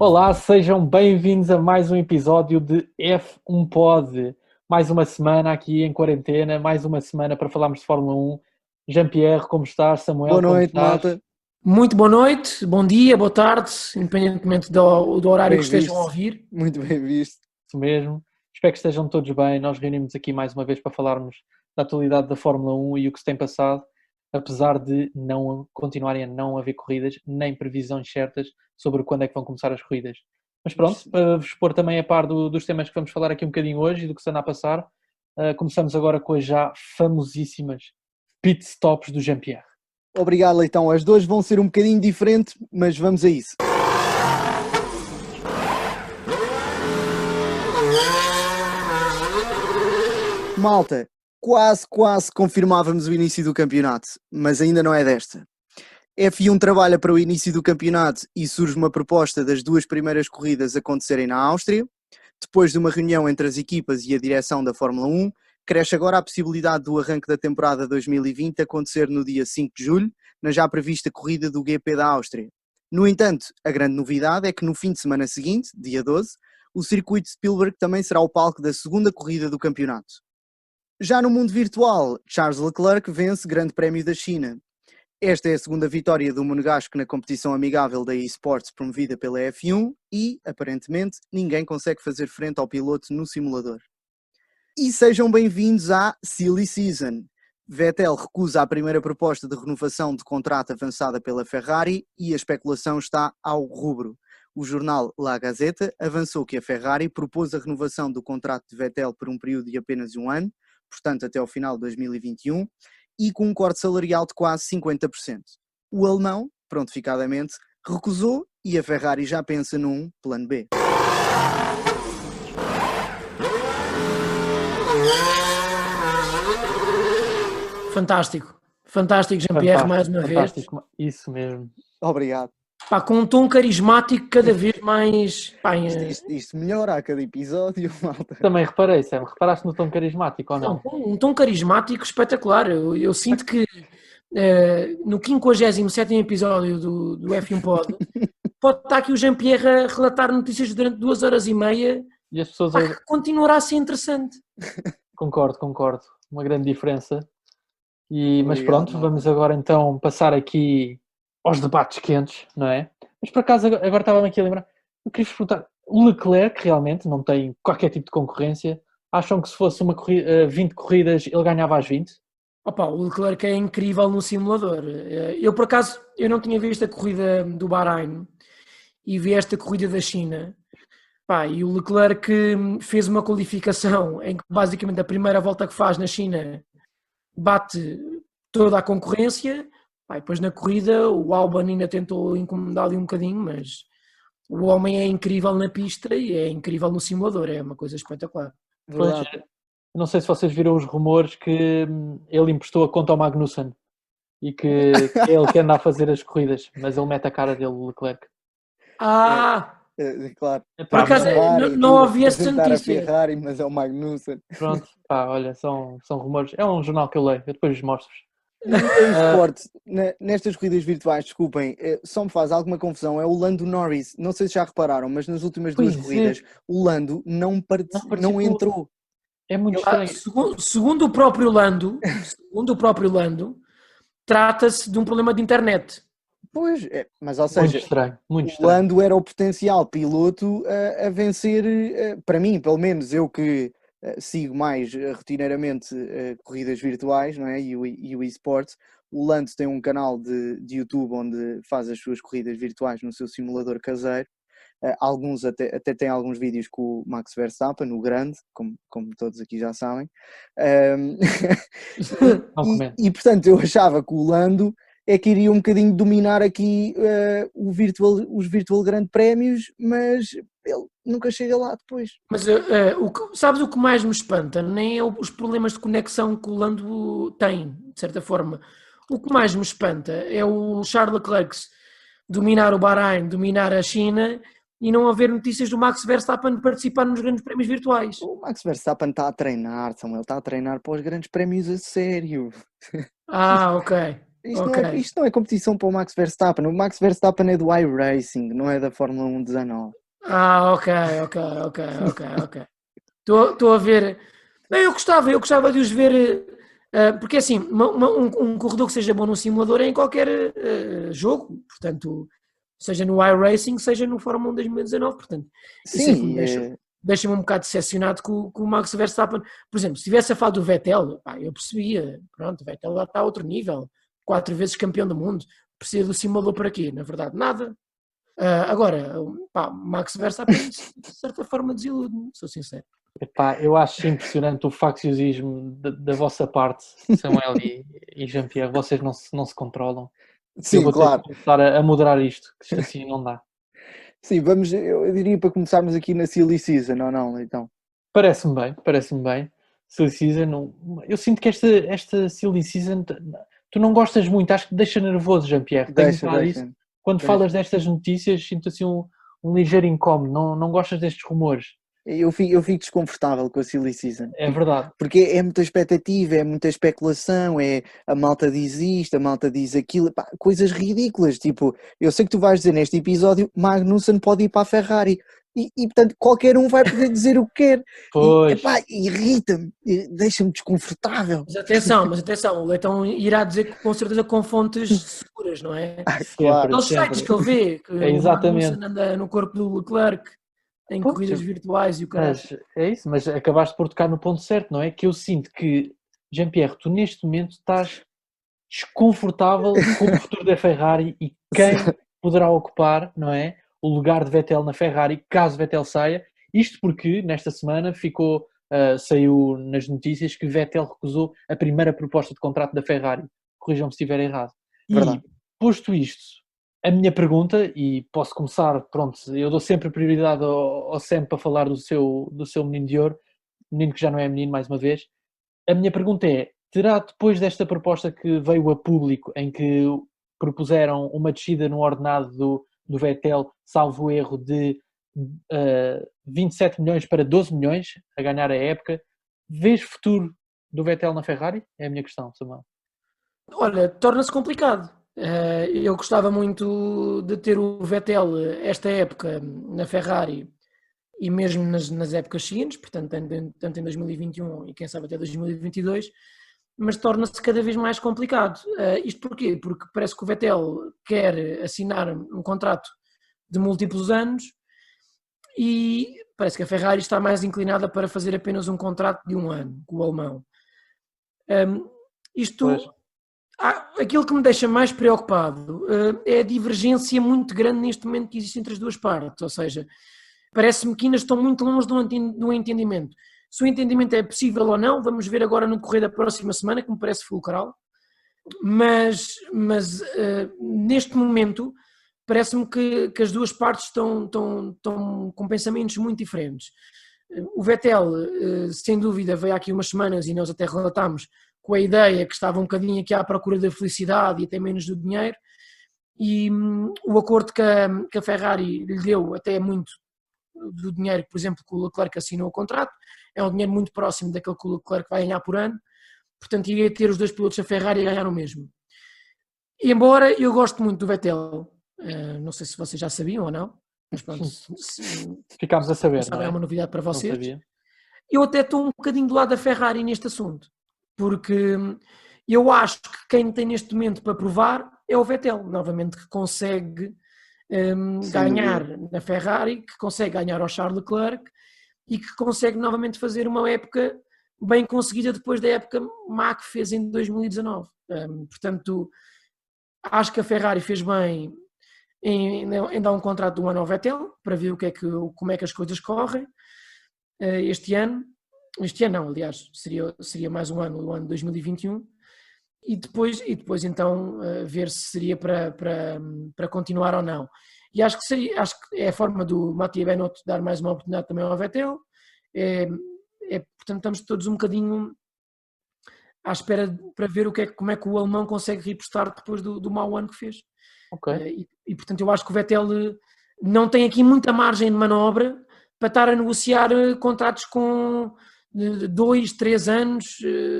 Olá, sejam bem-vindos a mais um episódio de F1 Pod. Mais uma semana aqui em quarentena, mais uma semana para falarmos de Fórmula 1. Jean-Pierre, como estás? Samuel, Boa como noite, estás? malta. Muito boa noite, bom dia, boa tarde, independentemente do horário Bem que estejam a visto. ouvir. Muito bem visto. Isso mesmo. Espero que estejam todos bem. Nós reunimos aqui mais uma vez para falarmos da atualidade da Fórmula 1 e o que se tem passado, apesar de não continuarem a não haver corridas, nem previsões certas sobre quando é que vão começar as corridas. Mas pronto, para vos pôr também a par dos temas que vamos falar aqui um bocadinho hoje e do que se anda a passar, começamos agora com as já famosíssimas pit stops do Jean-Pierre. Obrigado, Leitão. As duas vão ser um bocadinho diferentes, mas vamos a isso. Malta, quase confirmávamos o início do campeonato, mas ainda não é desta. F1 trabalha para o início do campeonato e surge uma proposta das duas primeiras corridas acontecerem na Áustria. Depois de uma reunião entre as equipas e a direção da Fórmula 1, cresce agora a possibilidade do arranque da temporada 2020 acontecer no dia 5 de julho, na já prevista corrida do GP da Áustria. No entanto, a grande novidade é que no fim de semana seguinte, dia 12, o circuito de Spielberg também será o palco da segunda corrida do campeonato. Já no mundo virtual, Charles Leclerc vence Grande Prémio da China. Esta é a segunda vitória do monegasco na competição amigável da eSports promovida pela F1 e, aparentemente, ninguém consegue fazer frente ao piloto no simulador. E sejam bem-vindos à Silly Season. Vettel recusa a primeira proposta de renovação de contrato avançada pela Ferrari e a especulação está ao rubro. O jornal La Gazzetta avançou que a Ferrari propôs a renovação do contrato de Vettel por um período de apenas um ano, portanto até ao final de 2021, e com um corte salarial de quase 50%. O alemão, prontificadamente, recusou e a Ferrari já pensa num plano B. Fantástico, Jean-Pierre, mais uma vez. Fantástico, isso mesmo. Obrigado. Pá, com um tom carismático cada vez mais... Pá, Isto melhora a cada episódio, malta. Também reparei, Sam, reparaste no tom carismático ou não? um tom carismático espetacular. Eu sinto que no 57º episódio do F1 Pod pode estar aqui o Jean-Pierre a relatar notícias durante 2 horas e meia, E as pessoas... que continuará a ser interessante. Concordo. Uma grande diferença. Mas Obrigado, pronto, malta. vamos agora então passar aqui aos debates quentes, não é? Mas por acaso agora estava-me aqui a lembrar, eu queria vos perguntar, o Leclerc realmente não tem qualquer tipo de concorrência? Acham que se fosse 20 corridas ele ganhava as 20? Opa, o Leclerc é incrível no simulador. Eu, por acaso, eu não tinha visto a corrida do Bahrein e vi esta corrida da China. Pá, e o Leclerc fez uma qualificação em que basicamente a primeira volta que faz na China bate toda a concorrência. Pá, e depois na corrida o Albon ainda tentou incomodar-lhe um bocadinho, mas o homem é incrível na pista e é incrível no simulador, é uma coisa espetacular. Pois, não sei se vocês viram os rumores que ele emprestou a conta ao Magnussen e que é ele que anda a fazer as corridas, mas ele mete a cara dele, o Leclerc. Claro. Por acaso não havia essa notícia. A Ferrari, mas é o Magnussen. Pronto, pá, olha, são rumores. É um jornal que eu leio, eu depois mostro-vos. No esporte, nestas corridas virtuais, desculpem, só me faz alguma confusão, é o Lando Norris. Não sei se já repararam, mas nas últimas duas corridas o Lando não entrou. É muito estranho. Segundo o próprio Lando, trata-se de um problema de internet. Pois, mas ou seja, muito estranho. O Lando era o potencial piloto a vencer, para mim, pelo menos eu que sigo mais rotineiramente corridas virtuais, não é? E o eSports. O Lando tem um canal de YouTube onde faz as suas corridas virtuais no seu simulador caseiro. Alguns até têm alguns vídeos com o Max Verstappen, o grande, como todos aqui já sabem. E portanto eu achava que o Lando é que iria um bocadinho dominar aqui os Virtual Grande Prémios, mas ele nunca chega lá depois. Mas sabes o que mais me espanta? Nem é os problemas de conexão que o Lando tem, de certa forma. O que mais me espanta é o Charles Leclerc dominar o Bahrein, dominar a China e não haver notícias do Max Verstappen participar nos grandes prémios virtuais. O Max Verstappen está a treinar, Samuel, está a treinar para os grandes prémios a sério. Ok. Isto não é competição para o Max Verstappen. O Max Verstappen é do iRacing, não é da Fórmula 1 19. Ok. Estou a ver. Bem, eu gostava de os ver, porque assim, um corredor que seja bom no simulador é em qualquer jogo, portanto, seja no iRacing, seja no Fórmula 1 2019, portanto, isso é que me deixa-me um bocado decepcionado com o Max Verstappen. Por exemplo, se estivesse a falar do Vettel, pá, eu percebia, pronto, o Vettel lá está a outro nível, 4 vezes campeão do mundo, precisa do simulador para quê? Na verdade, nada. Agora, pá, Max Verstappen, de certa forma, desilude-me, sou sincero. Epá, eu acho impressionante o facciosismo da vossa parte, Samuel e Jean-Pierre. Vocês não se controlam. Sim, eu vou claro. ter que começar a moderar isto, que assim não dá. Sim, eu diria para começarmos aqui na Silly Season, ou não, então? Parece-me bem. Silly Season, eu sinto que esta Silly Season, tu não gostas muito, acho que deixa nervoso, Jean-Pierre. Deixa. Quando falas destas notícias, sinto assim um ligeiro incómodo, não gostas destes rumores. Eu fico desconfortável com a Silly Season. É verdade. Porque é muita expectativa, é muita especulação, a malta diz isto, a malta diz aquilo, pá, coisas ridículas. Tipo, eu sei que tu vais dizer neste episódio, Magnussen pode ir para a Ferrari. E portanto, qualquer um vai poder dizer o que quer. Pois. Epá, irrita-me, deixa-me desconfortável. Mas atenção, o Leitão irá dizer com certeza com fontes seguras, não é? Claro. Aqueles sites que ele vê, que É exatamente. o Magnussen anda no corpo do Leclerc, em corridas virtuais e o caralho. É isso, mas acabaste por tocar no ponto certo, não é? Que eu sinto que, Jean-Pierre, tu neste momento estás desconfortável com o futuro da Ferrari e quem poderá ocupar, não é, o lugar de Vettel na Ferrari, caso Vettel saia. Isto porque, nesta semana, saiu nas notícias que Vettel recusou a primeira proposta de contrato da Ferrari. Corrijam-me se estiver errado. Verdade. E, posto isto, a minha pergunta, e posso começar, pronto, eu dou sempre prioridade ao Sam para falar do seu menino de ouro, menino que já não é menino, mais uma vez. A minha pergunta é, terá depois desta proposta que veio a público, em que propuseram uma descida no ordenado do Vettel, salvo erro, de 27 milhões para 12 milhões, a ganhar a época, vês futuro do Vettel na Ferrari? É a minha questão, Samuel. Olha, torna-se complicado. Eu gostava muito de ter o Vettel esta época na Ferrari e mesmo nas épocas seguintes, portanto tanto em 2021 e quem sabe até 2022, mas torna-se cada vez mais complicado. Isto porquê? Porque parece que o Vettel quer assinar um contrato de múltiplos anos e parece que a Ferrari está mais inclinada para fazer apenas um contrato de um ano com o alemão. Aquilo que me deixa mais preocupado é a divergência muito grande neste momento que existe entre as duas partes, ou seja, parece-me que ainda estão muito longe do entendimento. Se o entendimento é possível ou não, vamos ver agora no decorrer da próxima semana, que me parece fulcral, mas neste momento parece-me que as duas partes estão com pensamentos muito diferentes. O Vettel, sem dúvida, veio aqui umas semanas e nós até relatámos com a ideia que estava um bocadinho aqui à procura da felicidade e até menos do dinheiro, e o acordo que a Ferrari lhe deu até muito do dinheiro, por exemplo, que o Leclerc assinou o contrato, é um dinheiro muito próximo daquele que o Leclerc vai ganhar por ano, portanto iria ter os dois pilotos da Ferrari a ganhar o mesmo. E embora eu gosto muito do Vettel, não sei se vocês já sabiam ou não, mas pronto, ficámos a saber, não é? É uma novidade para vocês. Não sabia. Eu até estou um bocadinho do lado da Ferrari neste assunto, porque eu acho que quem tem neste momento para provar é o Vettel, novamente, que consegue ganhar na Ferrari, que consegue ganhar ao Charles Leclerc e que consegue novamente fazer uma época bem conseguida depois da época má que fez em 2019. Portanto, acho que a Ferrari fez bem em dar um contrato de um ano ao Vettel para ver como é que as coisas correm este ano não, aliás, seria mais um ano, o ano 2021, e depois então ver se seria para continuar ou não. E acho que é a forma do Mattia Binotto dar mais uma oportunidade também ao Vettel. Portanto, estamos todos um bocadinho à espera para ver como é que o alemão consegue repostar depois do mau ano que fez. Okay. E portanto eu acho que o Vettel não tem aqui muita margem de manobra para estar a negociar contratos com 2, 3 anos,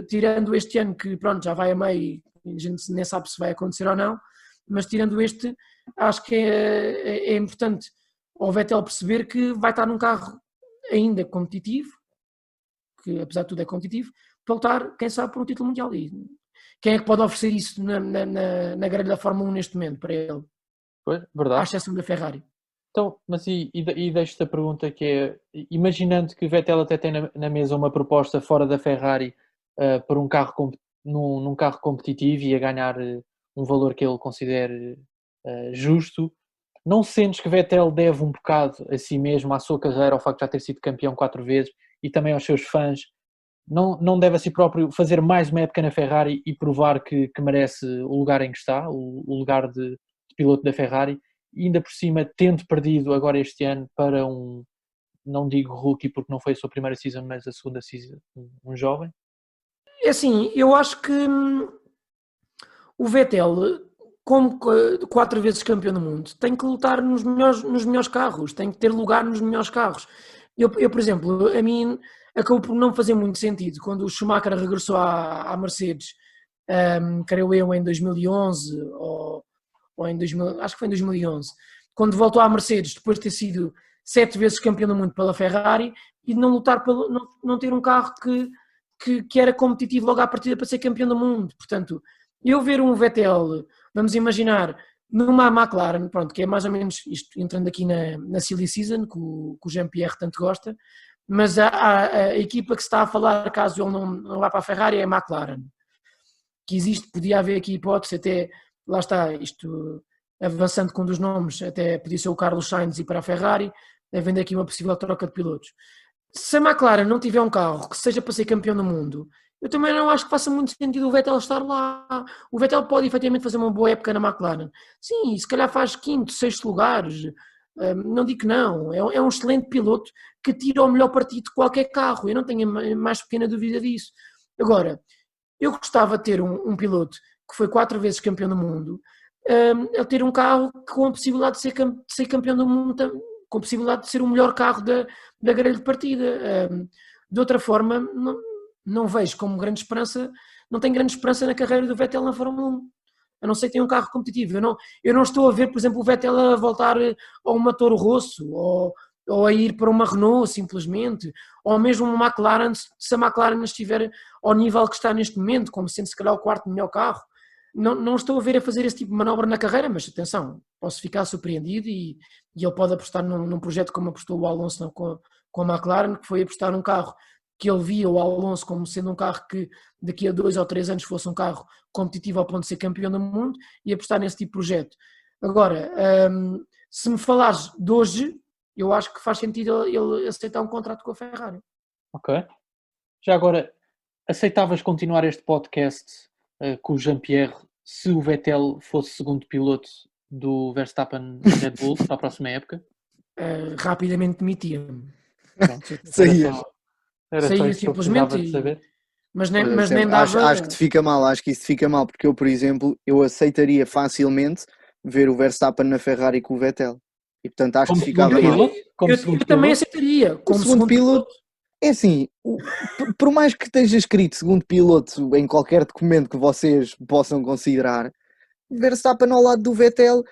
tirando este ano que pronto, já vai a meio, a gente nem sabe se vai acontecer ou não, mas tirando este, acho que é importante ao Vettel perceber que vai estar num carro ainda competitivo, que apesar de tudo é competitivo, para lutar, quem sabe, por um título mundial. E quem é que pode oferecer isso na grelha da Fórmula 1 neste momento para ele? Pois, À verdade. exceção da Ferrari. Então, mas deixo-te a pergunta que é, imaginando que o Vettel até tem na mesa uma proposta fora da Ferrari por um carro num carro competitivo e a ganhar um valor que ele considere justo, não sentes que Vettel deve um bocado a si mesmo, à sua carreira, ao facto de já ter sido campeão 4 vezes e também aos seus fãs, não deve a si próprio fazer mais uma época na Ferrari e provar que merece o lugar em que está, o lugar de piloto da Ferrari, e ainda por cima tendo perdido agora este ano para não digo rookie porque não foi a sua primeira season, mas a segunda season, um jovem? É assim, eu acho que o Vettel, como 4 vezes campeão do mundo, tem que lutar nos melhores carros, tem que ter lugar nos melhores carros. Eu, por exemplo, a mim acabou por não fazer muito sentido quando o Schumacher regressou à Mercedes, creio eu, em 2011 ou em 2000, acho que foi em 2011, quando voltou à Mercedes depois de ter sido 7 vezes campeão do mundo pela Ferrari e de não lutar não ter um carro que era competitivo logo à partida para ser campeão do mundo. Portanto, eu ver um Vettel, vamos imaginar, numa McLaren, pronto, que é mais ou menos isto, entrando aqui na Silly Season, que o Jean-Pierre tanto gosta, mas a equipa que se está a falar, caso ele não vá para a Ferrari, é a McLaren. Que existe, podia haver aqui hipótese até, lá está, isto avançando com um dos nomes, até podia ser o Carlos Sainz ir para a Ferrari, havendo aqui uma possível troca de pilotos. Se a McLaren não tiver um carro que seja para ser campeão do mundo, eu também não acho que faça muito sentido o Vettel estar lá. O Vettel pode efetivamente fazer uma boa época na McLaren. Sim, se calhar faz 5º, 6º lugares, não digo que não. É um excelente piloto que tira o melhor partido de qualquer carro. Eu não tenho a mais pequena dúvida disso. Agora, eu gostava de ter um piloto que foi 4 vezes campeão do mundo, a ter um carro com a possibilidade de ser campeão do mundo, com a possibilidade de ser o melhor carro da grelha de partida. De outra forma, não vejo como grande esperança, não tenho grande esperança na carreira do Vettel na Fórmula 1. A não ser que tenha um carro competitivo. Eu não estou a ver, por exemplo, o Vettel a voltar a uma Toro Rosso ou a ir para uma Renault simplesmente, ou mesmo uma McLaren, se a McLaren estiver ao nível que está neste momento, como sendo se calhar o 4º melhor carro. Não estou a ver a fazer esse tipo de manobra na carreira, mas atenção, posso ficar surpreendido e ele pode apostar num projeto como apostou o Alonso com a McLaren, que foi apostar num carro que ele via o Alonso como sendo um carro que daqui a 2 ou 3 anos fosse um carro competitivo ao ponto de ser campeão do mundo e apostar nesse tipo de projeto. Agora, se me falares de hoje, eu acho que faz sentido ele aceitar um contrato com a Ferrari. Ok. Já agora, aceitavas continuar este podcast com o Jean-Pierre se o Vettel fosse segundo piloto do Verstappen na Red Bull para a próxima época? Rapidamente demitia-me. Saía simplesmente de saber. Mas nem dava... Acho que te fica mal, acho que isso te fica mal, porque eu, por exemplo, eu aceitaria facilmente ver o Verstappen na Ferrari com o Vettel. E portanto acho que ficava mal. Eu também aceitaria. Como segundo piloto. É assim, por mais que esteja escrito segundo piloto em qualquer documento que vocês possam considerar, Verstappen ao lado do Vettel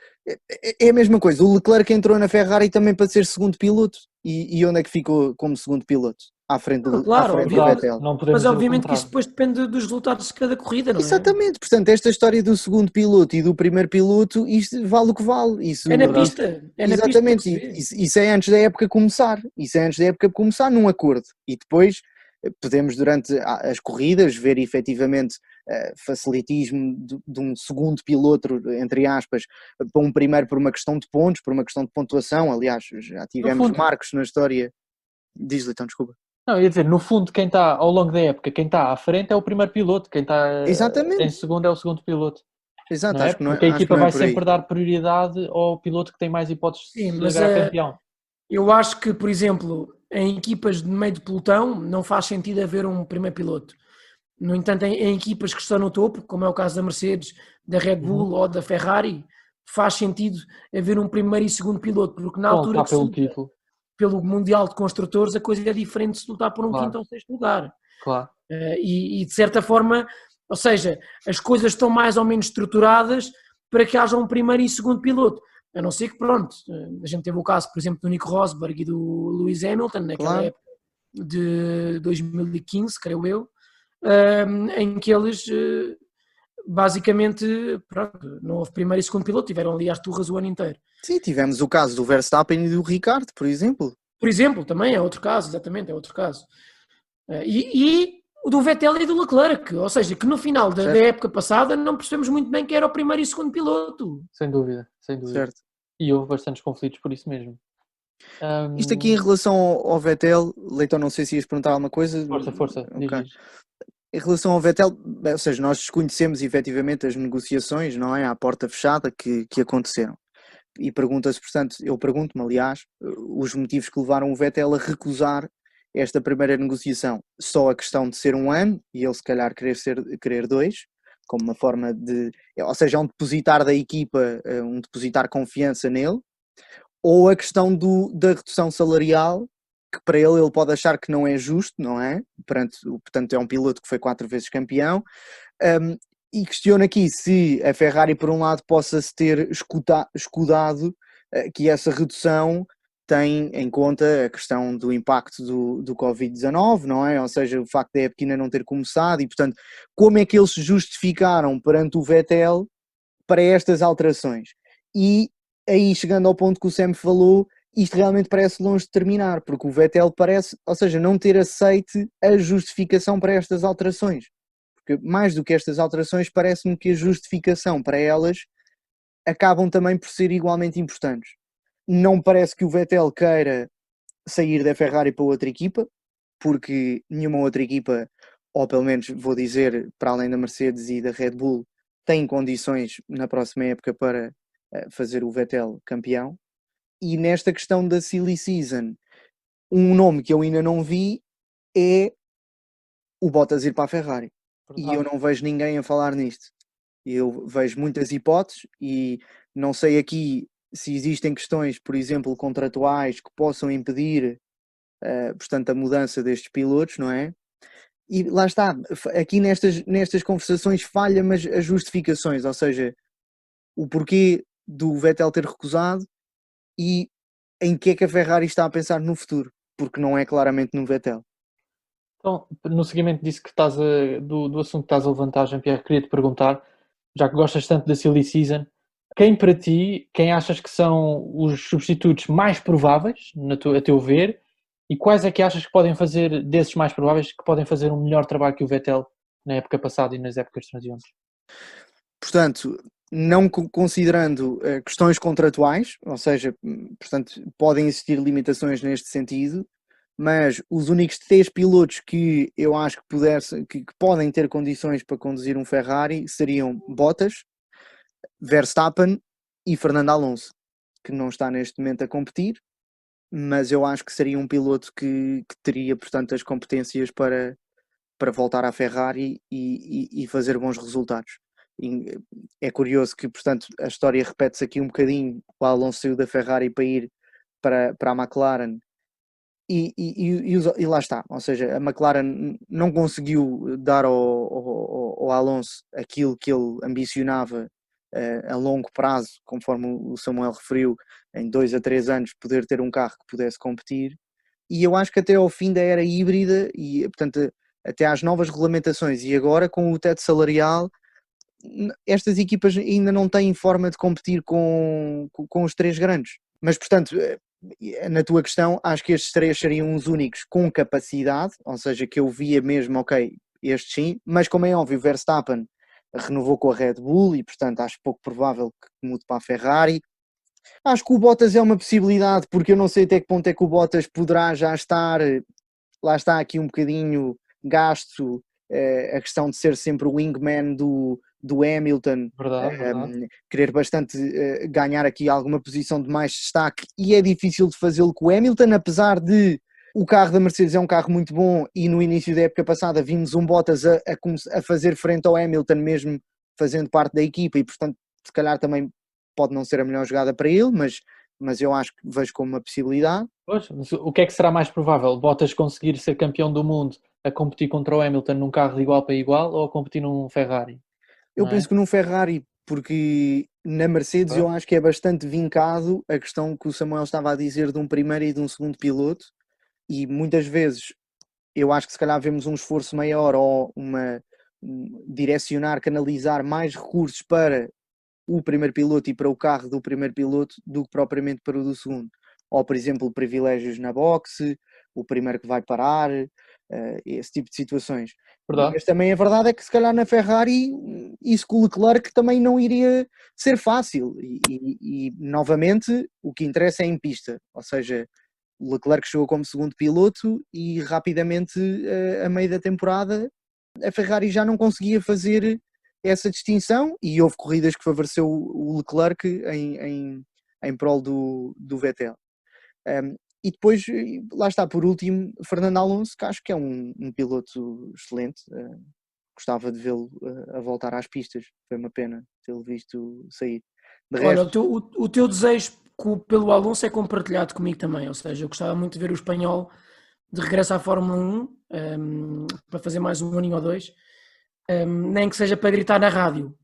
é a mesma coisa. O Leclerc entrou na Ferrari também para ser segundo piloto. E onde é que ficou como segundo piloto? À frente do Vettel. Mas obviamente que isso depois depende dos resultados de cada corrida, não é? Exatamente, portanto esta história do segundo piloto e do primeiro piloto, isto vale o que vale. Isso, é na pista. Exatamente, isso é antes da época começar. Isso é antes da época começar num acordo. E depois podemos durante as corridas ver efetivamente facilitismo de um segundo piloto, entre aspas, para um primeiro por uma questão de pontos, por uma questão de pontuação. Aliás, já tivemos marcos na história. Diz-lhe então, desculpa. Não, ia dizer, no fundo, quem está ao longo da época, quem está à frente é o primeiro piloto, quem está em segundo é o segundo piloto. Exato, não é? Porque a equipa vai sempre dar prioridade ao piloto que tem mais hipóteses de chegar campeão. Eu acho que, por exemplo, em equipas de meio de pelotão não faz sentido haver um primeiro piloto. No entanto, em equipas que estão no topo, como é o caso da Mercedes, da Red Bull ou da Ferrari, faz sentido haver um primeiro e segundo piloto, porque na altura pelo Mundial de Construtores a coisa é diferente se lutar por um quinto ou sexto lugar. Claro. E de certa forma, Ou seja, as coisas estão mais ou menos estruturadas para que haja um primeiro e segundo piloto. A não ser que, pronto, a gente teve o caso, por exemplo, do Nico Rosberg e do Lewis Hamilton, naquela época de 2015, creio eu, em que eles basicamente, pronto, não houve primeiro e segundo piloto, tiveram ali às turras o ano inteiro. Sim, tivemos o caso do Verstappen e do Ricardo, por exemplo. Por exemplo, também é outro caso, exatamente, é outro caso. E o do Vettel e do Leclerc, ou seja, que no final da época passada não percebemos muito bem quem era o primeiro e segundo piloto. Sem dúvida, sem dúvida. Certo. E houve bastantes conflitos por isso mesmo. Isto aqui em relação ao Vettel, Leitão, não sei se ias perguntar alguma coisa. Força, okay. Em relação ao Vettel, ou seja, nós desconhecemos efetivamente as negociações, não é? À porta fechada que aconteceram. E pergunta-se, portanto, eu pergunto-me, aliás, os motivos que levaram o Vettel a recusar esta primeira negociação. Só a questão de ser um ano, e ele se calhar querer 2, como uma forma de, ou seja, um depositar da equipa, um depositar confiança nele, ou a questão da redução salarial, que para ele pode achar que não é justo, não é? Portanto, é um piloto que foi 4 vezes campeão, e questiono aqui se a Ferrari, por um lado, possa-se ter escudado que essa redução tem em conta a questão do impacto do Covid-19, não é? Ou seja, o facto da época ainda não ter começado e, portanto, como é que eles se justificaram perante o Vettel para estas alterações? E aí, chegando ao ponto que o Sam falou, isto realmente parece longe de terminar, porque o Vettel parece, ou seja, não ter aceite a justificação para estas alterações. Porque mais do que estas alterações, parece-me que a justificação para elas acabam também por ser igualmente importantes. Não me parece que o Vettel queira sair da Ferrari para outra equipa, porque nenhuma outra equipa, ou pelo menos vou dizer, para além da Mercedes e da Red Bull, tem condições na próxima época para fazer o Vettel campeão. E nesta questão da Silly Season, um nome que eu ainda não vi é o Bottas ir para a Ferrari. E eu não vejo ninguém a falar nisto. Eu vejo muitas hipóteses e não sei aqui se existem questões, por exemplo, contratuais que possam impedir, portanto, a mudança destes pilotos, não é? E lá está, aqui nestas conversações falha, mas as justificações, ou seja, o porquê do Vettel ter recusado e em que é que a Ferrari está a pensar no futuro, porque não é claramente no Vettel. Então, no seguimento disso que estás do assunto que estás a levantar, Jean-Pierre, queria-te perguntar, já que gostas tanto da Silly Season, quem achas que são os substitutos mais prováveis, a teu ver, e quais é que achas que podem fazer, desses mais prováveis, que podem fazer um melhor trabalho que o Vettel na época passada e nas épocas transientes? Portanto, não considerando questões contratuais, ou seja, portanto, podem existir limitações neste sentido, mas os únicos 3 pilotos que eu acho que podem ter condições para conduzir um Ferrari seriam Bottas, Verstappen e Fernando Alonso, que não está neste momento a competir, mas eu acho que seria um piloto que teria, portanto, as competências para voltar à Ferrari e fazer bons resultados. E é curioso que, portanto, a história repete-se aqui um bocadinho. O Alonso saiu da Ferrari para ir para a McLaren e lá está, ou seja, a McLaren não conseguiu dar ao Alonso aquilo que ele ambicionava a longo prazo, conforme o Samuel referiu, em 2 a 3 anos poder ter um carro que pudesse competir, e eu acho que até ao fim da era híbrida e, portanto, até às novas regulamentações e agora com o teto salarial, estas equipas ainda não têm forma de competir com os 3 grandes, mas portanto, na tua questão, acho que estes 3 seriam os únicos com capacidade, ou seja, que eu via mesmo, ok, estes sim, mas como é óbvio, Verstappen renovou com a Red Bull e portanto acho pouco provável que mude para a Ferrari. Acho que o Bottas é uma possibilidade, porque eu não sei até que ponto é que o Bottas poderá já estar, lá está aqui um bocadinho gasto, a questão de ser sempre o wingman do Hamilton, Verdade. querer bastante ganhar aqui alguma posição de mais destaque, e é difícil de fazê-lo com o Hamilton, apesar de o carro da Mercedes é um carro muito bom e no início da época passada vimos um Bottas a fazer frente ao Hamilton mesmo fazendo parte da equipa e portanto se calhar também pode não ser a melhor jogada para ele, mas eu acho que vejo como uma possibilidade. Pois, mas o que é que será mais provável? Bottas conseguir ser campeão do mundo a competir contra o Hamilton num carro de igual para igual ou a competir num Ferrari? Eu Não penso é? que num Ferrari, porque na Mercedes eu acho que é bastante vincado a questão que o Samuel estava a dizer de um primeiro e de um segundo piloto, e muitas vezes eu acho que se calhar vemos um esforço maior ou direcionar, canalizar mais recursos para o primeiro piloto e para o carro do primeiro piloto do que propriamente para o do segundo. Ou, por exemplo, privilégios na boxe, o primeiro que vai parar, esse tipo de situações. Verdade? Mas também a verdade é que se calhar na Ferrari isso com o Leclerc também não iria ser fácil. E novamente o que interessa é em pista, ou seja, o Leclerc chegou como segundo piloto e rapidamente a meio da temporada a Ferrari já não conseguia fazer essa distinção e houve corridas que favoreceu o Leclerc em prol do Vettel. E depois, lá está, por último, Fernando Alonso, que acho que é um piloto excelente. Gostava de vê-lo a voltar às pistas. Foi uma pena tê-lo visto sair. De Olha, resto, o teu desejo pelo Alonso é compartilhado comigo também, ou seja, eu gostava muito de ver o espanhol de regresso à Fórmula 1, para fazer mais um aninho ou dois, nem que seja para gritar na rádio,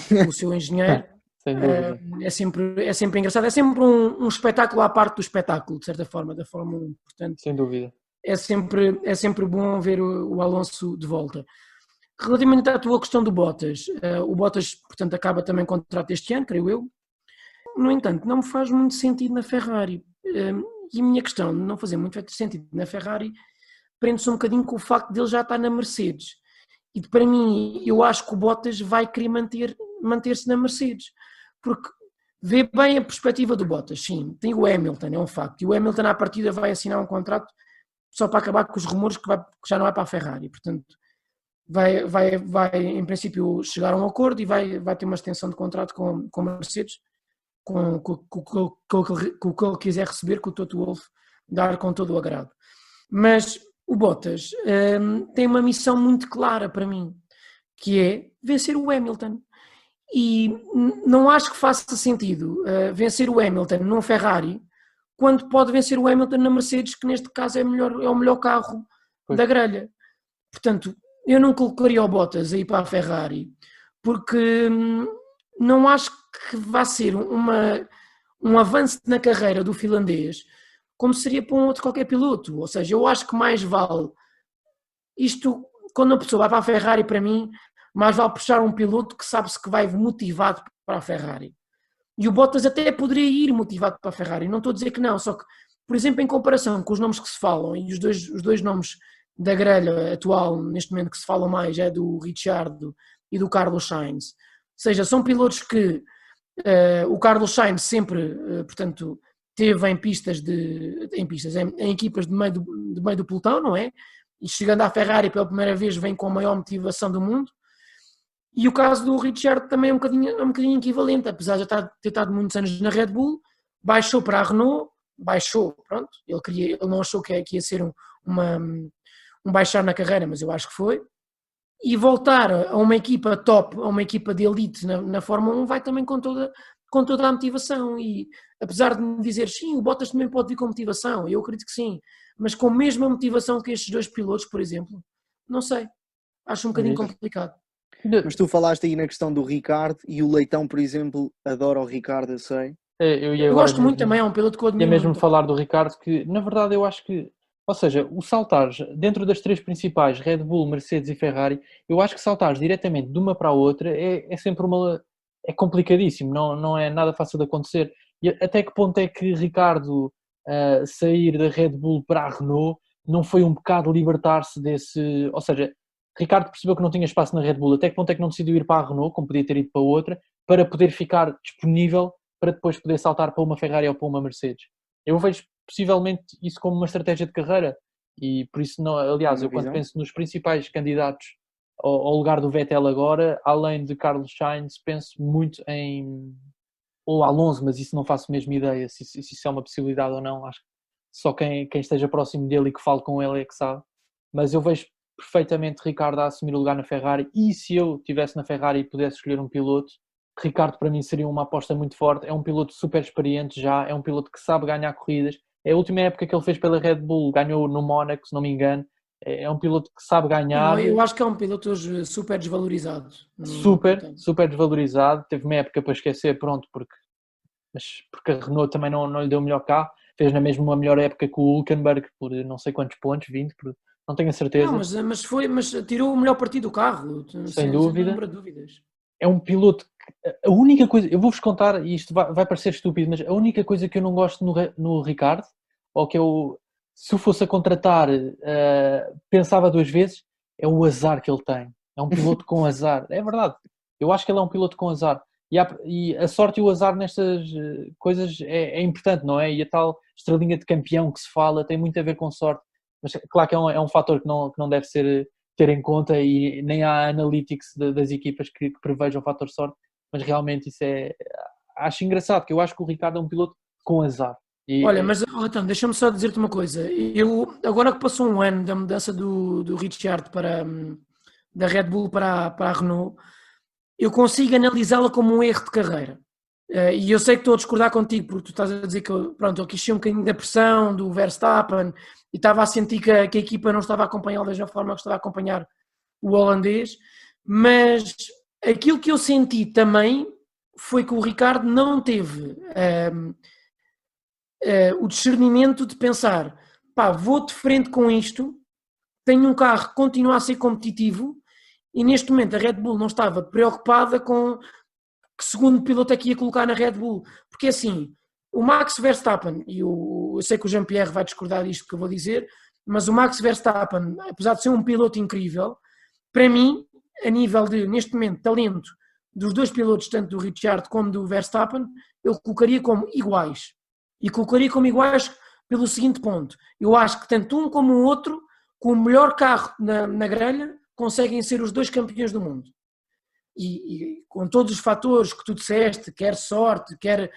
com o seu engenheiro. Sem dúvida. É sempre engraçado, é sempre um espetáculo à parte do espetáculo, de certa forma, da Fórmula 1. Portanto, Sem dúvida. é sempre bom ver o Alonso de volta. Relativamente à tua questão do Bottas, o Bottas, portanto, acaba também o contrato este ano, creio eu. No entanto, não me faz muito sentido na Ferrari. E a minha questão de não fazer muito sentido na Ferrari prende-se um bocadinho com o facto de ele já estar na Mercedes. E para mim, eu acho que o Bottas vai querer manter-se na Mercedes. Porque vê bem a perspectiva do Bottas, sim. Tem o Hamilton, é um facto. E o Hamilton, à partida, vai assinar um contrato só para acabar com os rumores que já não é para a Ferrari. Portanto, vai em princípio, chegar a um acordo e vai ter uma extensão de contrato com a Mercedes, com o que ele quiser receber, que o Toto Wolff dar com todo o agrado. Mas o Bottas tem uma missão muito clara para mim, que é vencer o Hamilton. E não acho que faça sentido vencer o Hamilton num Ferrari quando pode vencer o Hamilton na Mercedes, que neste caso é o melhor carro da grelha. Portanto, eu não colocaria o Bottas aí para a Ferrari, porque não acho que vá ser um avanço na carreira do finlandês como seria para um outro qualquer piloto. Ou seja, eu acho que mais vale isto, quando a pessoa vai para a Ferrari, para mim, mais vale puxar um piloto que sabe-se que vai motivado para a Ferrari. E o Bottas até poderia ir motivado para a Ferrari, não estou a dizer que não, só que, por exemplo, em comparação com os nomes que se falam, e os dois nomes da grelha atual, neste momento que se fala mais, é do Ricciardo e do Carlos Sainz. Ou seja, são pilotos que o Carlos Sainz sempre, portanto, teve em equipas de meio do pelotão, não é? E chegando à Ferrari pela primeira vez vem com a maior motivação do mundo. E o caso do Ricciardo também é um bocadinho equivalente, apesar de ter estado muitos anos na Red Bull, baixou para a Renault, pronto, ele não achou que ia ser um baixar na carreira, mas eu acho que foi, e voltar a uma equipa top, a uma equipa de elite na Fórmula 1 vai também com toda a motivação. E apesar de me dizer sim, o Bottas também pode vir com motivação, eu acredito que sim, mas com a mesma motivação que estes dois pilotos, por exemplo, não sei, acho um bocadinho complicado. Mas tu falaste aí na questão do Ricardo e o Leitão, por exemplo, adora o Ricardo, eu sei. Eu gosto muito também, é um piloto que eu admiro muito. E mesmo muito. falar do Ricardo, que na verdade eu acho que, ou seja, o saltares dentro das três principais, Red Bull, Mercedes e Ferrari, eu acho que saltares diretamente de uma para a outra é sempre é complicadíssimo, não é nada fácil de acontecer. E até que ponto é que Ricardo sair da Red Bull para a Renault não foi um bocado libertar-se desse, ou seja, Ricardo percebeu que não tinha espaço na Red Bull, até que ponto é que não decidiu ir para a Renault, como podia ter ido para outra, para poder ficar disponível para depois poder saltar para uma Ferrari ou para uma Mercedes. Eu vejo possivelmente isso como uma estratégia de carreira e por isso, não, aliás, eu quando penso nos principais candidatos ao lugar do Vettel agora, além de Carlos Sainz, penso muito em ou Alonso, mas isso não faço mesmo ideia se isso é uma possibilidade ou não. Acho que só quem esteja próximo dele e que fale com ele é que sabe. Mas eu vejo perfeitamente Ricardo a assumir o lugar na Ferrari, e se eu estivesse na Ferrari e pudesse escolher um piloto, Ricardo para mim seria uma aposta muito forte. É um piloto super experiente já, é um piloto que sabe ganhar corridas, é a última época que ele fez pela Red Bull, ganhou no Mónaco, se não me engano. É um piloto que sabe ganhar. Não, eu acho que é um piloto hoje super desvalorizado. Super desvalorizado. Teve uma época para esquecer, pronto, porque a Renault também não lhe deu o melhor carro. Fez na mesma uma melhor época que o Hülkenberg por não sei quantos pontos, 20, não tenho a certeza. Não, mas tirou o melhor partido do carro, sem dúvida. Sem dúvidas. É um piloto que, a única coisa, eu vou-vos contar, e isto vai parecer estúpido, mas a única coisa que eu não gosto no Ricardo, ou que eu, se eu fosse a contratar, pensava 2 vezes, é o azar que ele tem. É um piloto com azar. É verdade. Eu acho que ele é um piloto com azar. E a sorte e o azar nestas coisas é importante, não é? E a tal estrelinha de campeão que se fala tem muito a ver com sorte. Mas claro que é um fator que não deve ser ter em conta, e nem há analytics das equipas que prevejam o fator sorte, mas realmente isso acho engraçado, que eu acho que o Ricardo é um piloto com azar. Olha, mas então, deixa-me só dizer-te uma coisa. Agora que passou um ano da mudança do Ricciardo da Red Bull para a Renault, eu consigo analisá-la como um erro de carreira. E eu sei que estou a discordar contigo, porque tu estás a dizer que pronto, ele quis ser um bocadinho da pressão do Verstappen e estava a sentir que a equipa não estava a acompanhá-lo da mesma forma que estava a acompanhar o holandês, mas aquilo que eu senti também foi que o Ricardo não teve o discernimento de pensar, pá, vou de frente com isto, tenho um carro que continua a ser competitivo, e neste momento a Red Bull não estava preocupada com que segundo piloto é que ia colocar na Red Bull, porque assim, o Max Verstappen, e eu sei que o Jean-Pierre vai discordar disto que eu vou dizer, mas o Max Verstappen, apesar de ser um piloto incrível, para mim, a nível de, neste momento, talento dos 2 pilotos, tanto do Ricciardo como do Verstappen, eu colocaria como iguais. E colocaria como iguais pelo seguinte ponto: eu acho que tanto um como o outro, com o melhor carro na grelha, conseguem ser os 2 campeões do mundo. E com todos os fatores que tu disseste, quer sorte, quer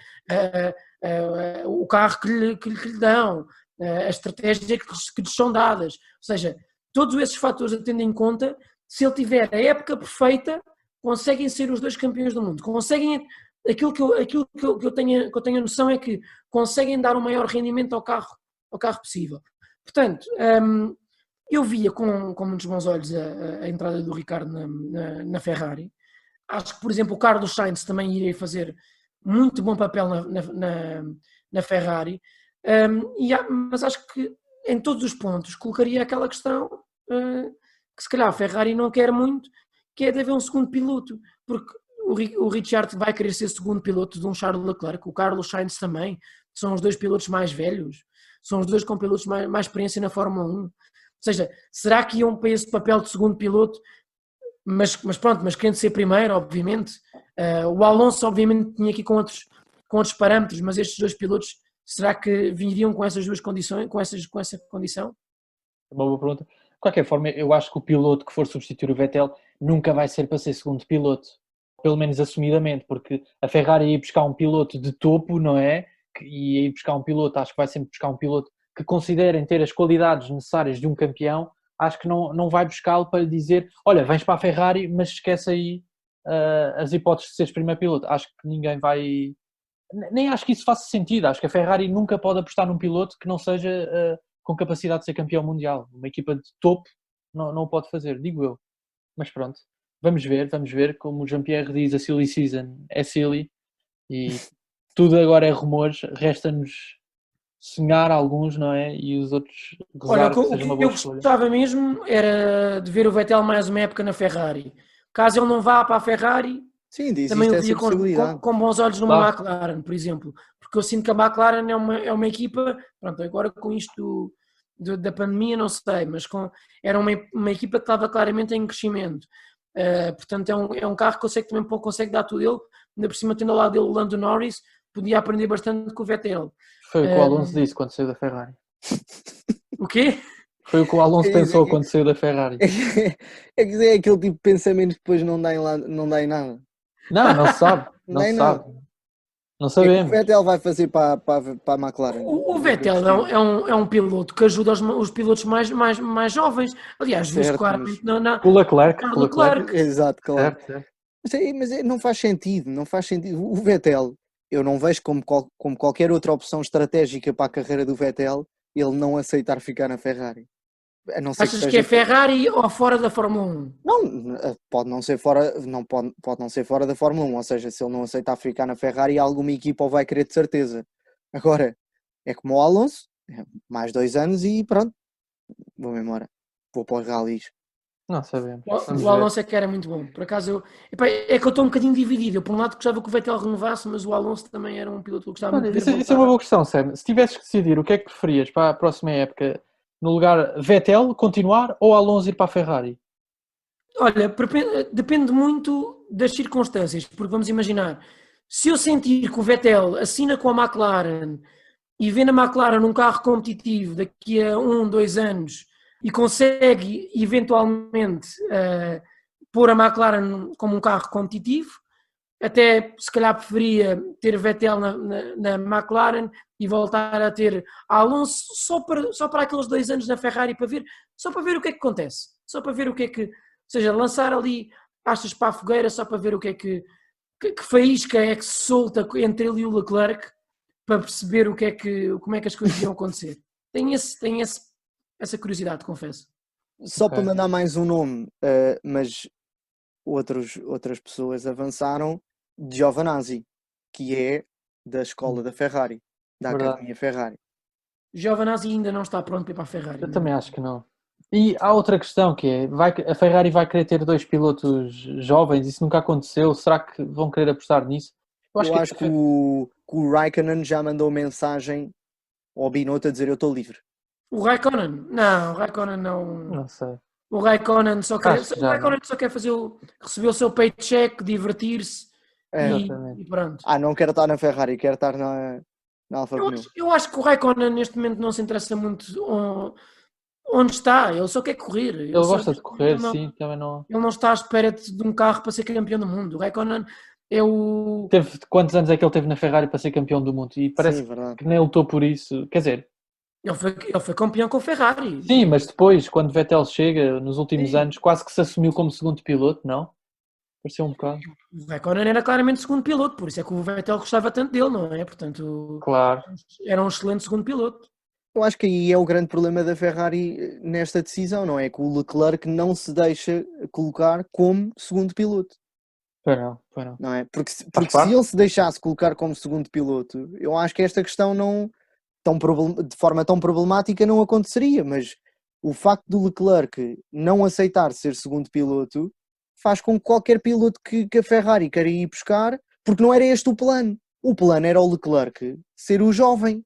o carro que lhe dão, a estratégia que lhes são dadas, ou seja, todos esses fatores a tendo em conta, se ele tiver a época perfeita, conseguem ser os 2 campeões do mundo, conseguem, aquilo que eu tenho a noção é que conseguem dar o maior rendimento ao carro possível. Portanto, eu via com muitos bons olhos a entrada do Ricardo na Ferrari. Acho que, por exemplo, o Carlos Sainz também iria fazer muito bom papel na Ferrari, mas acho que em todos os pontos colocaria aquela questão que se calhar a Ferrari não quer muito, que é de haver um segundo piloto, porque o Ricciardo vai querer ser segundo piloto de um Charles Leclerc, o Carlos Sainz também, são os 2 pilotos mais velhos, são os 2 com pilotos mais experiência na Fórmula 1, ou seja, será que iam para esse papel de segundo piloto? Mas pronto, mas querendo ser primeiro, obviamente. O Alonso, obviamente, tinha aqui com outros parâmetros, mas estes 2 pilotos, será que viriam com essas 2 condições, com essa condição? É uma boa pergunta. De qualquer forma, eu acho que o piloto que for substituir o Vettel nunca vai ser para ser segundo piloto, pelo menos assumidamente, porque a Ferrari ia buscar um piloto de topo, não é? E ia buscar um piloto, acho que vai sempre buscar um piloto que considerem ter as qualidades necessárias de um campeão. Acho que não vai buscá-lo para lhe dizer, olha, vens para a Ferrari, mas esquece aí as hipóteses de seres primeiro piloto. Acho que ninguém vai... Nem acho que isso faça sentido. Acho que a Ferrari nunca pode apostar num piloto que não seja com capacidade de ser campeão mundial. Uma equipa de topo não o pode fazer, digo eu. Mas pronto, vamos ver. Como o Jean-Pierre diz, a silly season é silly e tudo agora é rumores. Resta-nos sonhar alguns, não é? E os outros rezar que seja uma boa escolha. Eu gostava mesmo era de ver o Vettel mais uma época na Ferrari. Caso ele não vá para a Ferrari, sim, também eu via possibilidade. com bons olhos numa McLaren, por exemplo. Porque eu sinto que a McLaren é uma equipa, pronto, agora com isto da pandemia não sei, mas era uma equipa que estava claramente em crescimento. Portanto é um carro que eu sei que também consegue dar tudo ele, ainda por cima tendo ao lado dele o Lando Norris, podia aprender bastante com o Vettel. Foi o que o Alonso disse quando saiu da Ferrari. O quê? Foi o que o Alonso pensou quando saiu da Ferrari. É aquele tipo de pensamento que depois não dá em nada. Não se sabe. Não se sabe. Não sabemos. O Vettel vai fazer para a McLaren. O Vettel é um piloto que ajuda os pilotos mais jovens. Aliás, visto claramente o Leclerc. Exato, claro. Certo. Mas não faz sentido. O Vettel eu não vejo como qualquer outra opção estratégica para a carreira do Vettel ele não aceitar ficar na Ferrari. A não ser Achas que é Ferrari ou fora da Fórmula 1? Não, pode não ser fora, não pode não ser fora da Fórmula 1, ou seja, se ele não aceitar ficar na Ferrari, alguma equipa o vai querer de certeza. Agora, é como o Alonso, mais 2 anos e pronto, vou-me embora. Vou para os rallies. Não sabemos. Vamos O ver. Alonso é que era muito bom. Por acaso, é que eu estou um bocadinho dividido. Eu, por um lado, gostava que o Vettel renovasse, mas o Alonso também era um piloto que eu gostava muito Olha, de ver isso é uma boa questão, Sam. Se tivesses que decidir o que é que preferias para a próxima época, no lugar Vettel continuar ou Alonso ir para a Ferrari? Olha, depende muito das circunstâncias, porque vamos imaginar, se eu sentir que o Vettel assina com a McLaren e vê na McLaren um carro competitivo daqui a 2 anos e consegue eventualmente pôr a McLaren como um carro competitivo, até se calhar preferia ter Vettel na McLaren e voltar a ter Alonso só para aqueles 2 anos na Ferrari só para ver o que é que acontece, só para ver o que é que, ou seja, lançar ali achas para a fogueira só para ver o que é que faísca é que se solta entre ele e o Leclerc para perceber como é que as coisas iam acontecer. Tenho essa curiosidade, confesso. Só Ok. para mandar mais um nome, mas outras pessoas avançaram, Giovinazzi, que é da escola da Ferrari, da Verdade. Academia Ferrari. Giovinazzi ainda não está pronto para ir para a Ferrari. Eu também acho que não. E há outra questão que é, a Ferrari vai querer ter 2 pilotos jovens, isso nunca aconteceu, será que vão querer apostar nisso? Eu acho que o Raikkonen já mandou mensagem ao Binotto a dizer eu estou livre. O Raikkonen? Não, o Raikkonen não. Não sei. O Raikkonen só quer, Acho que já o Raikkonen só quer receber o seu paycheck, divertir-se Exatamente. e pronto. Não quero estar na Ferrari, quero estar na Alfa Romeo. Eu acho que o Raikkonen neste momento não se interessa muito onde está, ele só quer correr. Ele gosta de correr, sim, também não... Ele não está à espera de um carro para ser campeão do mundo. O Raikkonen é o... Quantos anos é que ele teve na Ferrari para ser campeão do mundo? E parece Sim, verdade. que nem lutou por isso. Quer dizer, Ele foi campeão com a Ferrari. sim, mas depois, quando Vettel chega, nos últimos Sim. anos, quase que se assumiu como segundo piloto, não? Pareceu um bocado. O Raikkonen era claramente segundo piloto, por isso é que o Vettel gostava tanto dele, não é? Portanto, Claro. era um excelente segundo piloto. Eu acho que aí é o grande problema da Ferrari nesta decisão, não é? Que o Leclerc não se deixa colocar como segundo piloto, Foi não. não é? Porque parte. se ele se deixasse colocar como segundo piloto, eu acho que esta questão de forma tão problemática não aconteceria, mas o facto do Leclerc não aceitar ser segundo piloto faz com que qualquer piloto que a Ferrari queira ir buscar, porque não era este o plano. O plano era o Leclerc ser o jovem,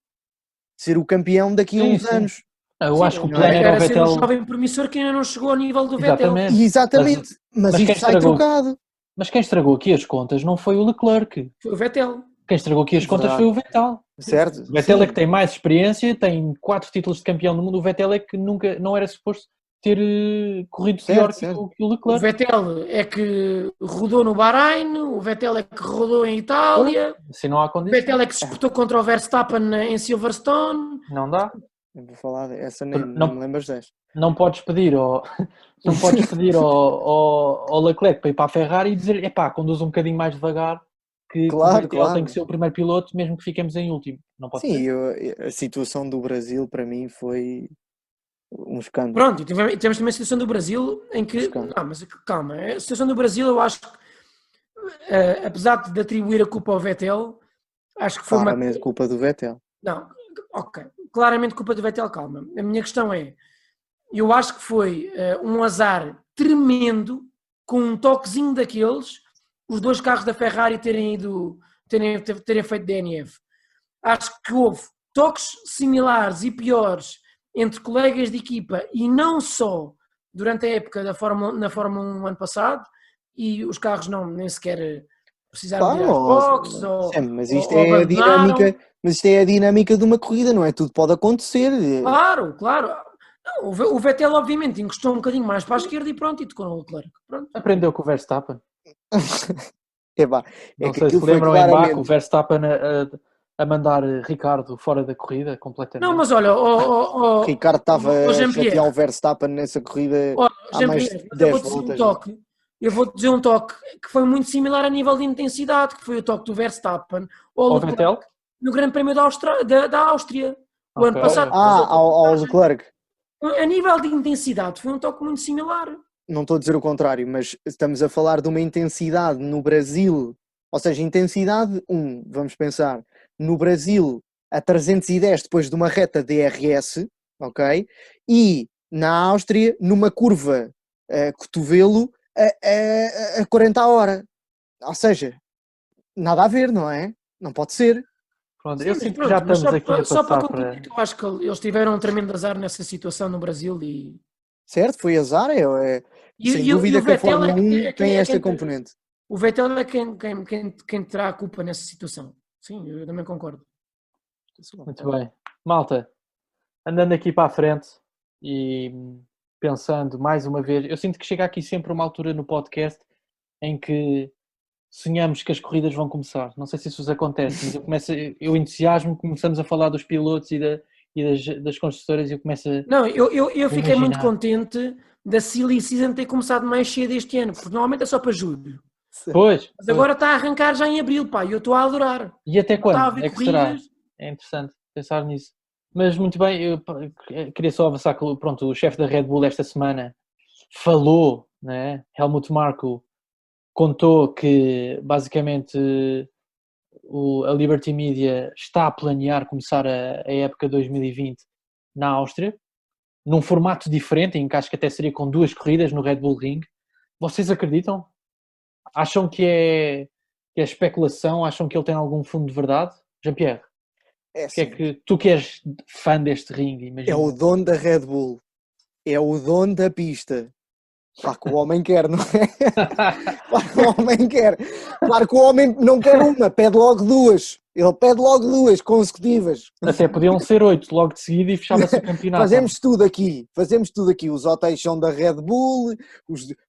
ser o campeão daqui a Sim, uns sim. anos. Eu acho que o não plano é? era o Era ser Vettel... um jovem promissor que ainda não chegou ao nível do Vettel. Exatamente. Mas mas isto quem sai estragou? trocado. Mas quem estragou aqui as contas não foi o Leclerc. Foi o Vettel. Quem estragou aqui as contas Verdade. foi o Vettel. Certo? O Vettel Sim. é que tem mais experiência, tem 4 títulos de campeão do mundo. O Vettel é que nunca não era suposto ter corrido pior Certo. que o O Leclerc. Vettel é que rodou no Bahrein, o Vettel é que rodou em Itália, Se não há o condição, Vettel é que se disputou contra o Verstappen em Silverstone. não dá. Eu vou falar dessa, nem Não- me lembras desta. Não podes pedir ao Leclerc para ir para a Ferrari e dizer, epá, conduz um bocadinho mais devagar, que o Claro, Vettel claro. tem que ser o primeiro piloto, mesmo que fiquemos em último. Não pode Sim, ser. a situação do Brasil para mim foi um escândalo. Pronto, e tivemos também a situação do Brasil em que... Escândalo. Não, mas calma, a situação do Brasil eu acho que, apesar de atribuir a culpa ao Vettel, acho que foi Claramente culpa do Vettel. Não, ok, claramente culpa do Vettel, calma. A minha questão é, eu acho que foi um azar tremendo, com um toquezinho daqueles, os 2 carros da Ferrari terem feito DNF. Acho que houve toques similares e piores entre colegas de equipa e não só durante a época na Fórmula 1 ano passado, e os carros nem sequer precisaram de ir às boxes mas ou isto é a abandonaram. dinâmica, mas isto é a dinâmica de uma corrida, não é? Tudo pode acontecer. Claro. Não, o Vettel obviamente encostou um bocadinho mais para a esquerda e pronto, e tocou no Leclerc. Pronto. Aprendeu com o Verstappen. É Não que sei se aquilo foi lembram em Baku, o claramente. Verstappen a mandar Ricardo fora da corrida completamente. Não, mas olha, O Ricardo estava a Jean-Pierre, chatear o Verstappen nessa corrida há mais de mas eu 10 vou dizer um voltas. toque. eu vou dizer um toque que foi muito similar a nível de intensidade, que foi o toque do Verstappen Ao Leclerc Vettel? no Grande Prémio da Áustria. O ano Ok, passado, ok. Ao Leclerc. a nível de intensidade, foi um toque muito similar. Não estou a dizer o contrário, mas estamos a falar de uma intensidade no Brasil, ou seja, intensidade 1, vamos pensar, no Brasil a 310 depois de uma reta DRS, ok? E na Áustria, numa curva cotovelo a 40 a hora. Ou seja, nada a ver, não é? Não pode ser. Pronto, Sim, eu mas sinto que já pronto, mas estamos aqui a só para passar concluir, para... eu acho que eles tiveram um tremendo azar nessa situação no Brasil Certo? Foi azar, sem e dúvida o que a Vettel Fórmula 1 é tem esta quem, componente. o Vettel é quem terá a culpa nessa situação. Sim, eu também concordo. Muito bem. Malta, andando aqui para a frente e pensando mais uma vez, eu sinto que chega aqui sempre uma altura no podcast em que sonhamos que as corridas vão começar. Não sei se isso vos acontece, mas eu entusiasmo, começamos a falar dos pilotos e das construtoras e eu começo a Não, eu fiquei muito imaginar. contente da Silly Season ter começado mais cedo este ano, porque normalmente é só para julho. Pois, Mas pois. agora está a arrancar já em abril, pá, e eu estou a adorar. E até Está a quando haver é que será? corridas. É interessante pensar nisso. Mas muito bem, eu queria só avançar que pronto, o chefe da Red Bull esta semana falou, né? Helmut Marko contou que basicamente a Liberty Media está a planear começar a época 2020 na Áustria, num formato diferente, em que acho que até seria com 2 corridas no Red Bull Ring. Vocês acreditam? Acham que é especulação? Acham que ele tem algum fundo de verdade? Jean-Pierre, É que é assim, que tu que és fã deste ringue, é o imagina? dono da Red Bull, é o dono da pista. Claro que o homem quer, não é? Claro que o homem quer. Claro que o homem não quer uma, pede logo duas. Ele pede logo duas consecutivas. Até podiam ser 8 logo de seguida e fechava-se o campeonato. Fazemos tudo aqui. Fazemos tudo aqui. Os hotéis são da Red Bull,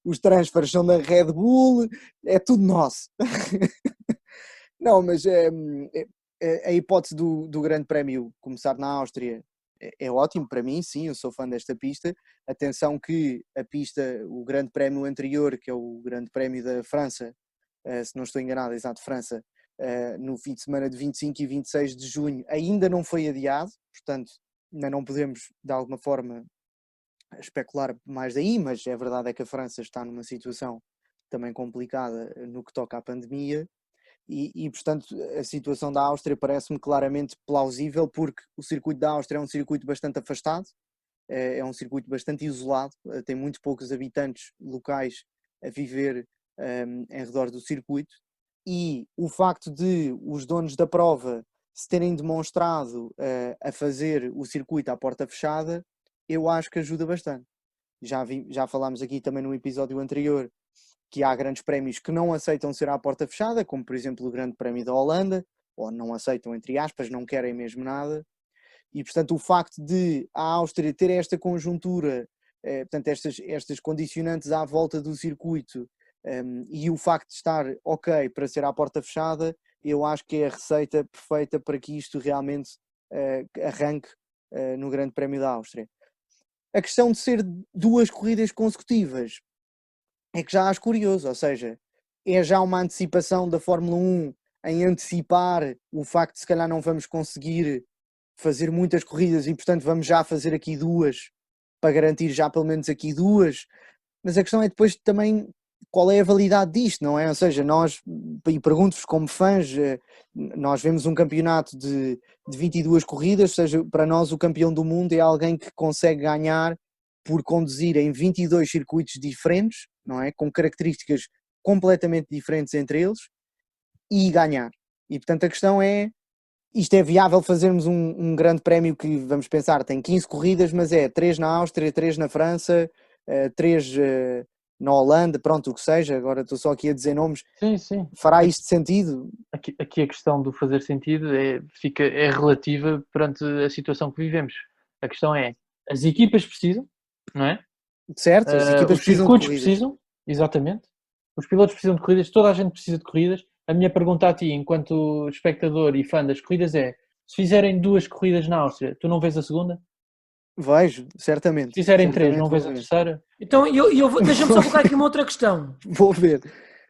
os transfers são da Red Bull, é tudo nosso. Não, mas a hipótese do Grande Prémio começar na Áustria é ótimo para mim, sim, eu sou fã desta pista. Atenção que a pista, o Grande Prémio anterior, que é o Grande Prémio da França, se não estou enganado, exato, França, no fim de semana de 25 e 26 de junho, ainda não foi adiado, portanto, ainda não podemos, de alguma forma, especular mais daí, mas a verdade é que a França está numa situação também complicada no que toca à pandemia. Portanto, a situação da Áustria parece-me claramente plausível, porque o circuito da Áustria é um circuito bastante afastado, é um circuito bastante isolado, tem muito poucos habitantes locais a viver em redor do circuito, e o facto de os donos da prova se terem demonstrado a fazer o circuito à porta fechada, eu acho que ajuda bastante. Já falámos aqui também no episódio anterior que há grandes prémios que não aceitam ser à porta fechada, como por exemplo o Grande Prémio da Holanda, ou não aceitam, entre aspas, não querem mesmo nada. E portanto o facto de a Áustria ter esta conjuntura, portanto estas condicionantes à volta do circuito, e o facto de estar ok para ser à porta fechada, eu acho que é a receita perfeita para que isto realmente arranque no Grande Prémio da Áustria. A questão de ser 2 corridas consecutivas é que já acho curioso, ou seja, é já uma antecipação da Fórmula 1 em antecipar o facto de se calhar não vamos conseguir fazer muitas corridas e portanto vamos já fazer aqui 2 para garantir já pelo menos aqui 2, mas a questão é depois também qual é a validade disto, não é? Ou seja, nós, e pergunto-vos como fãs, nós vemos um campeonato de 22 corridas, ou seja, para nós o campeão do mundo é alguém que consegue ganhar por conduzir em 22 circuitos diferentes, não é? Com características completamente diferentes entre eles e ganhar. E portanto a questão é, isto é viável fazermos um grande prémio que, vamos pensar, tem 15 corridas, mas é 3 na Áustria, 3 na França, 3 na Holanda, pronto, o que seja, agora estou só aqui a dizer nomes. Sim, sim. Fará isto sentido? Aqui a questão do fazer sentido é relativa perante a situação que vivemos. A questão é, as equipas precisam, não é? Certo? As equipas Os precisam de circuitos corridas. precisam, exatamente. Os pilotos precisam de corridas, toda a gente precisa de corridas. A minha pergunta a ti, enquanto espectador e fã das corridas, é: se fizerem 2 corridas na Áustria, tu não vês a segunda? Vejo, certamente. Se fizerem 3, Certamente não vês vou a ver. terceira? Então, deixa-me só colocar aqui uma outra questão. Vou ver.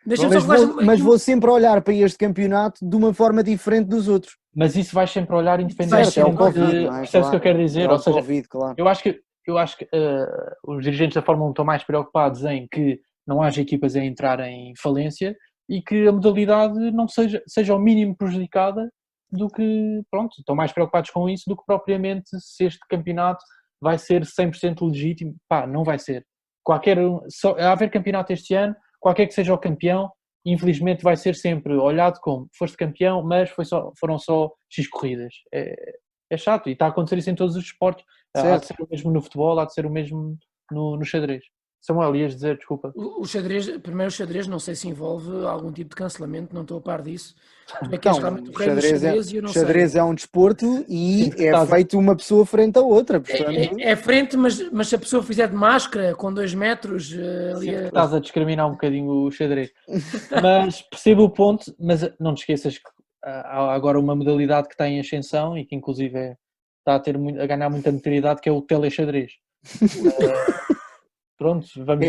Deixa-me Mas só colocar vou, mas vou sempre olhar para este campeonato de uma forma diferente dos outros. Mas isso vais sempre olhar Certo, independentemente é o sempre Covid, de... não é? Percebes o que eu quero dizer? É Ou o seja, Covid, claro. eu acho que os dirigentes da Fórmula 1 estão mais preocupados em que não haja equipas a entrar em falência e que a modalidade não seja ao mínimo prejudicada do que, pronto, estão mais preocupados com isso do que propriamente se este campeonato vai ser 100% legítimo. Pá, não vai ser. A haver campeonato este ano, qualquer que seja o campeão, infelizmente vai ser sempre olhado como foste campeão, mas foram só X corridas. É chato e está a acontecer isso em todos os esportes. Há de ser o mesmo no futebol, há de ser o mesmo no xadrez. Samuel, ias dizer, desculpa. O xadrez, não sei se envolve algum tipo de cancelamento, não estou a par disso. Tu é que Então, és realmente o rei do xadrez e eu não xadrez sei. é um desporto e Sinto que é feito uma pessoa frente à outra. Portanto, É frente, mas se a pessoa fizer de máscara, com 2 metros, ali Sinto que estás a discriminar um bocadinho o xadrez. Mas percebo o ponto, mas não te esqueças que há agora uma modalidade que está em ascensão e que inclusive está a ganhar muita notoriedade, que é o telexadrez. Pronto, vamos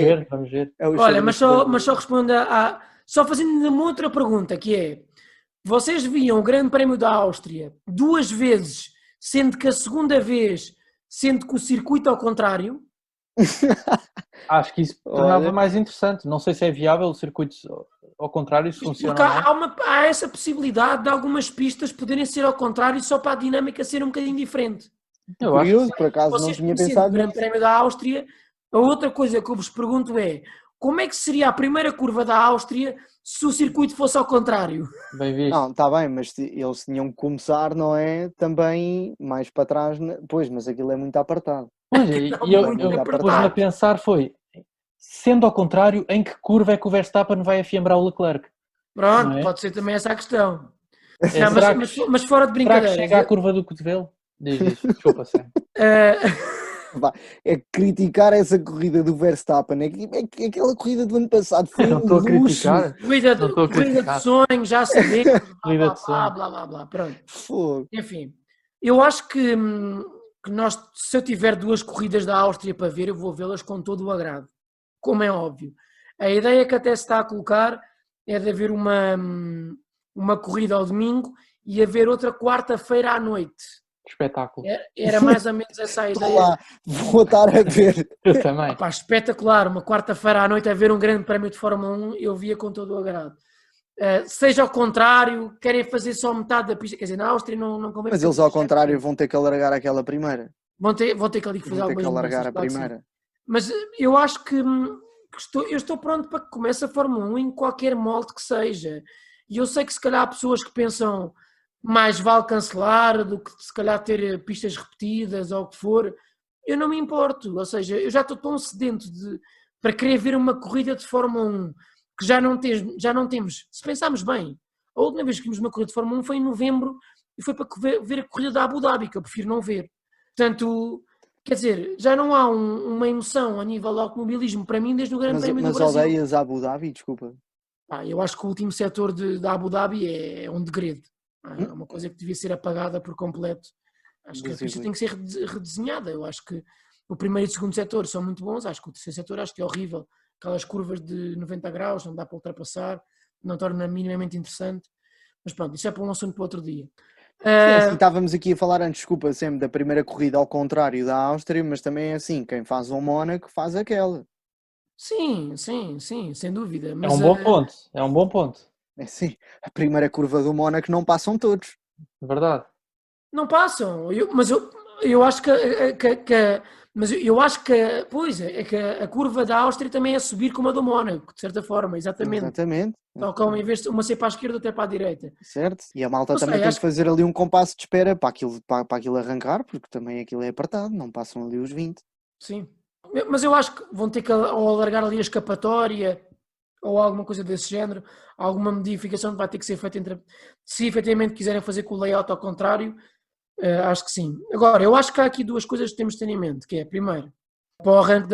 ver. é o Olha, xadrez mas só responda só fazendo uma outra pergunta, que é: vocês viam o Grande Prémio da Áustria 2 vezes, sendo que a segunda vez, sendo que o circuito ao contrário? Acho que isso tornava mais interessante. Não sei se é viável o circuito ao contrário, se funciona Porque ou não. há essa possibilidade de algumas pistas poderem ser ao contrário só para a dinâmica ser um bocadinho diferente. Eu acho que Curioso, por acaso não Vocês tinha conhecendo o pensado Grande nisso. Prémio da Áustria, a outra coisa que eu vos pergunto é: como é que seria a primeira curva da Áustria se o circuito fosse ao contrário? bem visto. Não, está bem, mas eles tinham que começar, não é? Também mais para trás. Pois, mas aquilo é muito apartado. Pois, Não, e eu muito pus-me a apertado. pensar sendo ao contrário, em que curva é que o Verstappen vai afiembrar o Leclerc? Pronto, Não é? pode ser também essa a questão. Não, Será mas fora de será que brincadeiras. chega à curva do cotovelo? Diz, desculpa, Sam. É criticar essa corrida do Verstappen. É que aquela corrida do ano passado foi Não um estou a luxo. criticar. corrida Não estou a de criticar. sonho, já sabemos, Corrida blá de sonho. blá blá blá. Pronto. Fogo. Enfim, eu acho que nós, se eu tiver 2 corridas da Áustria para ver, eu vou vê-las com todo o agrado, como é óbvio. A ideia que até se está a colocar é de haver uma corrida ao domingo e haver outra quarta-feira à noite. Espetáculo. Era mais ou menos essa a Estou ideia. lá, vou estar a ver. Eu também. Pá, espetacular, uma quarta-feira à noite a ver um grande prémio de Fórmula 1, eu via com todo o agrado. Seja ao contrário, querem fazer só metade da pista, quer dizer, na Áustria não convém. Mas eles ao contrário vão ter que alargar aquela primeira. Vão ter que ali fazer Vão ter algumas que alargar mudanças, a claro que sim. primeira. Mas eu acho que eu estou pronto para que comece a Fórmula 1 em qualquer molde que seja. E eu sei que se calhar há pessoas que pensam mais vale cancelar do que se calhar ter pistas repetidas ou o que for. Eu não me importo, ou seja, eu já estou tão sedento para querer ver uma corrida de Fórmula 1 que já não temos. Se pensarmos bem, a última vez que vimos uma corrida de Fórmula 1 foi em novembro e foi para ver a corrida da Abu Dhabi, que eu prefiro não ver. Portanto, quer dizer, já não há uma emoção a nível do automobilismo para mim desde o Grande Prémio do Mas Brasil. odeias a Abu Dhabi? Desculpa. Eu acho que o último setor da Abu Dhabi é um degredo. É uma coisa que devia ser apagada por completo. Acho que a pista tem que ser redesenhada. Eu acho que o primeiro e o segundo setor são muito bons. Acho que o terceiro setor acho que é horrível. Aquelas curvas de 90 graus, não dá para ultrapassar, não torna minimamente interessante. Mas pronto, isso é para um assunto para outro dia. Sim, estávamos aqui a falar antes, desculpa, sempre da primeira corrida ao contrário da Áustria, mas também é assim, quem faz um Mónaco faz aquela. Sim, sem dúvida. Mas, É um bom ponto. É assim, a primeira curva do Mónaco não passam todos. Verdade. Não passam, mas eu acho mas eu acho que, pois, é que a curva da Áustria também é subir como a do Mónaco, de certa forma, exatamente. Exatamente. Tal como em vez de uma ser para a esquerda, outra para a direita. Certo. E a malta Não sei, também tem acho que fazer ali um compasso de espera para aquilo arrancar, porque também aquilo é apertado, não passam ali os 20. Sim. Mas eu acho que vão ter que ou alargar ali a escapatória ou alguma coisa desse género, alguma modificação vai ter que ser feita se efetivamente quiserem fazer com o layout ao contrário, acho que sim. Agora, eu acho que há aqui 2 coisas que temos de ter em mente, que é, primeiro, para o arranque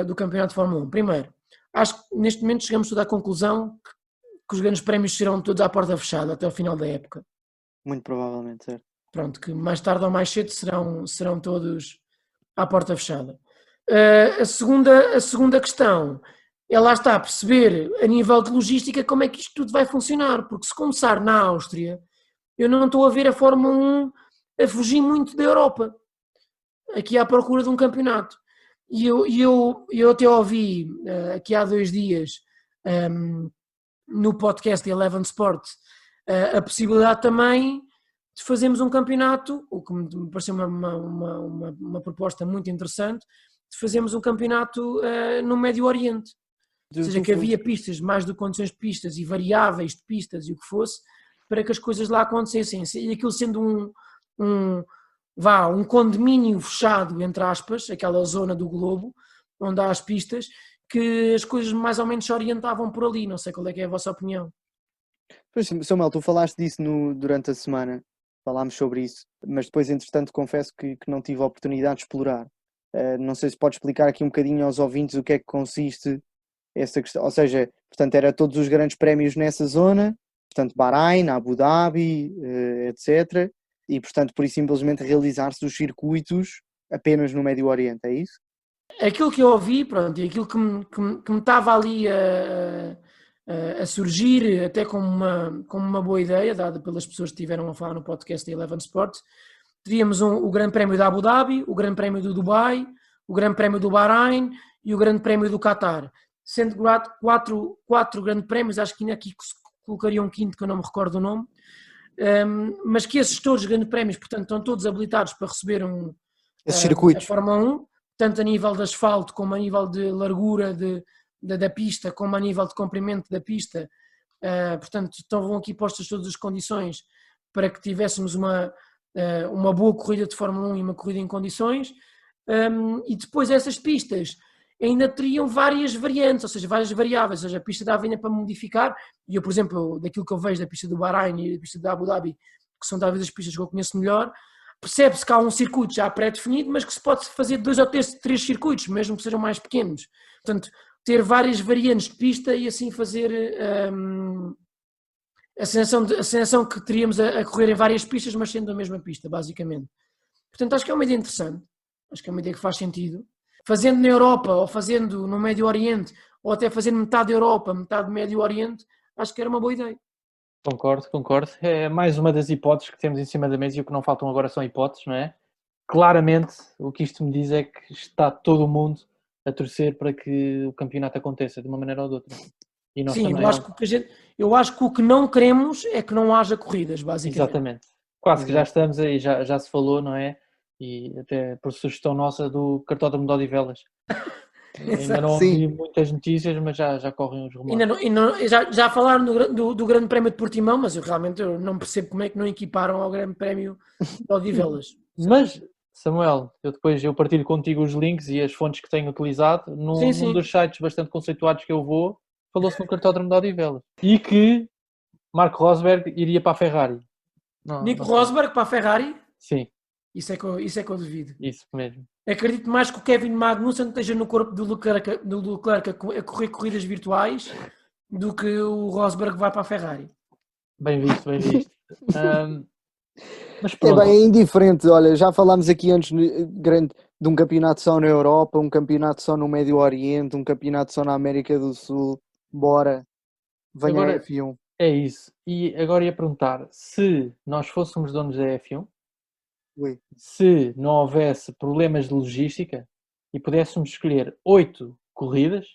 do campeonato de Fórmula 1. Primeiro, acho que neste momento chegamos toda à conclusão que os grandes prémios serão todos à porta fechada até ao final da época. Muito provavelmente, certo. Pronto, que mais tarde ou mais cedo serão todos à porta fechada. A segunda questão é lá está, perceber a nível de logística como é que isto tudo vai funcionar, porque se começar na Áustria, eu não estou a ver a Fórmula 1 a fugir muito da Europa, aqui à procura de um campeonato. E eu até ouvi aqui há 2 dias no podcast de Eleven Sport a possibilidade também de fazermos um campeonato, o que me pareceu uma proposta muito interessante, de fazermos um campeonato no Médio Oriente. Ou seja, que havia pistas, mais do que condições de pistas e variáveis de pistas e o que fosse, para que as coisas lá acontecessem. E aquilo sendo um condomínio fechado, entre aspas, aquela zona do globo, onde há as pistas, que as coisas mais ou menos se orientavam por ali. Não sei qual é que é a vossa opinião. Pois, Samuel, tu falaste disso durante a semana, falámos sobre isso, mas depois, entretanto, confesso que não tive a oportunidade de explorar. Não sei se podes explicar aqui um bocadinho aos ouvintes o que é que consiste essa questão, ou seja, portanto, era todos os grandes prémios nessa zona, portanto, Bahrein, Abu Dhabi, etc., e, portanto, por isso simplesmente realizar-se os circuitos apenas no Médio Oriente, é isso? Aquilo que eu ouvi, pronto, e aquilo que me estava ali a surgir, até como uma boa ideia, dada pelas pessoas que estiveram a falar no podcast da Eleven Sport, teríamos o Grande Prémio da Abu Dhabi, o Grande Prémio do Dubai, o Grande Prémio do Bahrein e o Grande Prémio do Qatar. Sendo quatro grandes prémios, acho que ainda aqui colocaria um quinto que eu não me recordo o nome, mas que esses todos grandes prémios, portanto, estão todos habilitados para receber Esses circuitos. A Fórmula 1, tanto a nível de asfalto como a nível de largura da pista, como a nível de comprimento da pista. Portanto, estão aqui postas todas as condições para que tivéssemos uma boa corrida de Fórmula 1 e uma corrida em condições, e depois essas pistas ainda teriam várias variantes, ou seja, várias variáveis, ou seja, a pista dava ainda para modificar, e eu, por exemplo, daquilo que eu vejo da pista do Bahrein e da pista da Abu Dhabi, que são talvez as pistas que eu conheço melhor, percebe-se que há um circuito já pré-definido, mas que se pode fazer 2 ou 3 circuitos, mesmo que sejam mais pequenos. Portanto, ter várias variantes de pista e assim fazer a sensação que teríamos a correr em várias pistas, mas sendo a mesma pista, basicamente. Portanto, acho que é uma ideia interessante, acho que é uma ideia que faz sentido. Fazendo na Europa, ou fazendo no Médio Oriente, ou até fazendo metade da Europa, metade do Médio Oriente, acho que era uma boa ideia. Concordo. É mais uma das hipóteses que temos em cima da mesa, e o que não faltam agora são hipóteses, não é? Claramente, o que isto me diz é que está todo o mundo a torcer para que o campeonato aconteça de uma maneira ou de outra. E nós Sim, também. eu acho que o que não queremos é que não haja corridas, basicamente. Exatamente. Quase que já estamos aí, já se falou, não é? E até por sugestão nossa do cartódromo de Odivelas. Ainda não ouvi muitas notícias, mas já correm os rumores. Já falaram do Grande Prémio de Portimão, mas eu realmente não percebo como é que não equiparam ao Grande Prémio de Odivelas. Mas, Samuel, eu partilho contigo os links e as fontes que tenho utilizado. Num dos sites bastante conceituados que eu vou, falou-se no cartódromo de Odivelas. E que Marco Rosberg iria para a Ferrari. Nico Rosberg para a Ferrari? Sim. Isso é que eu duvido. Isso mesmo. Acredito mais que o Kevin Magnussen esteja no corpo do Leclerc a correr corridas virtuais do que o Rosberg vai para a Ferrari. Bem visto. Mas pronto. É bem indiferente, olha, já falámos aqui antes de um campeonato só na Europa, um campeonato só no Médio Oriente, um campeonato só na América do Sul. Bora, venha a F1. É isso. E agora ia perguntar, se nós fôssemos donos da F1, se não houvesse problemas de logística e pudéssemos escolher 8 corridas,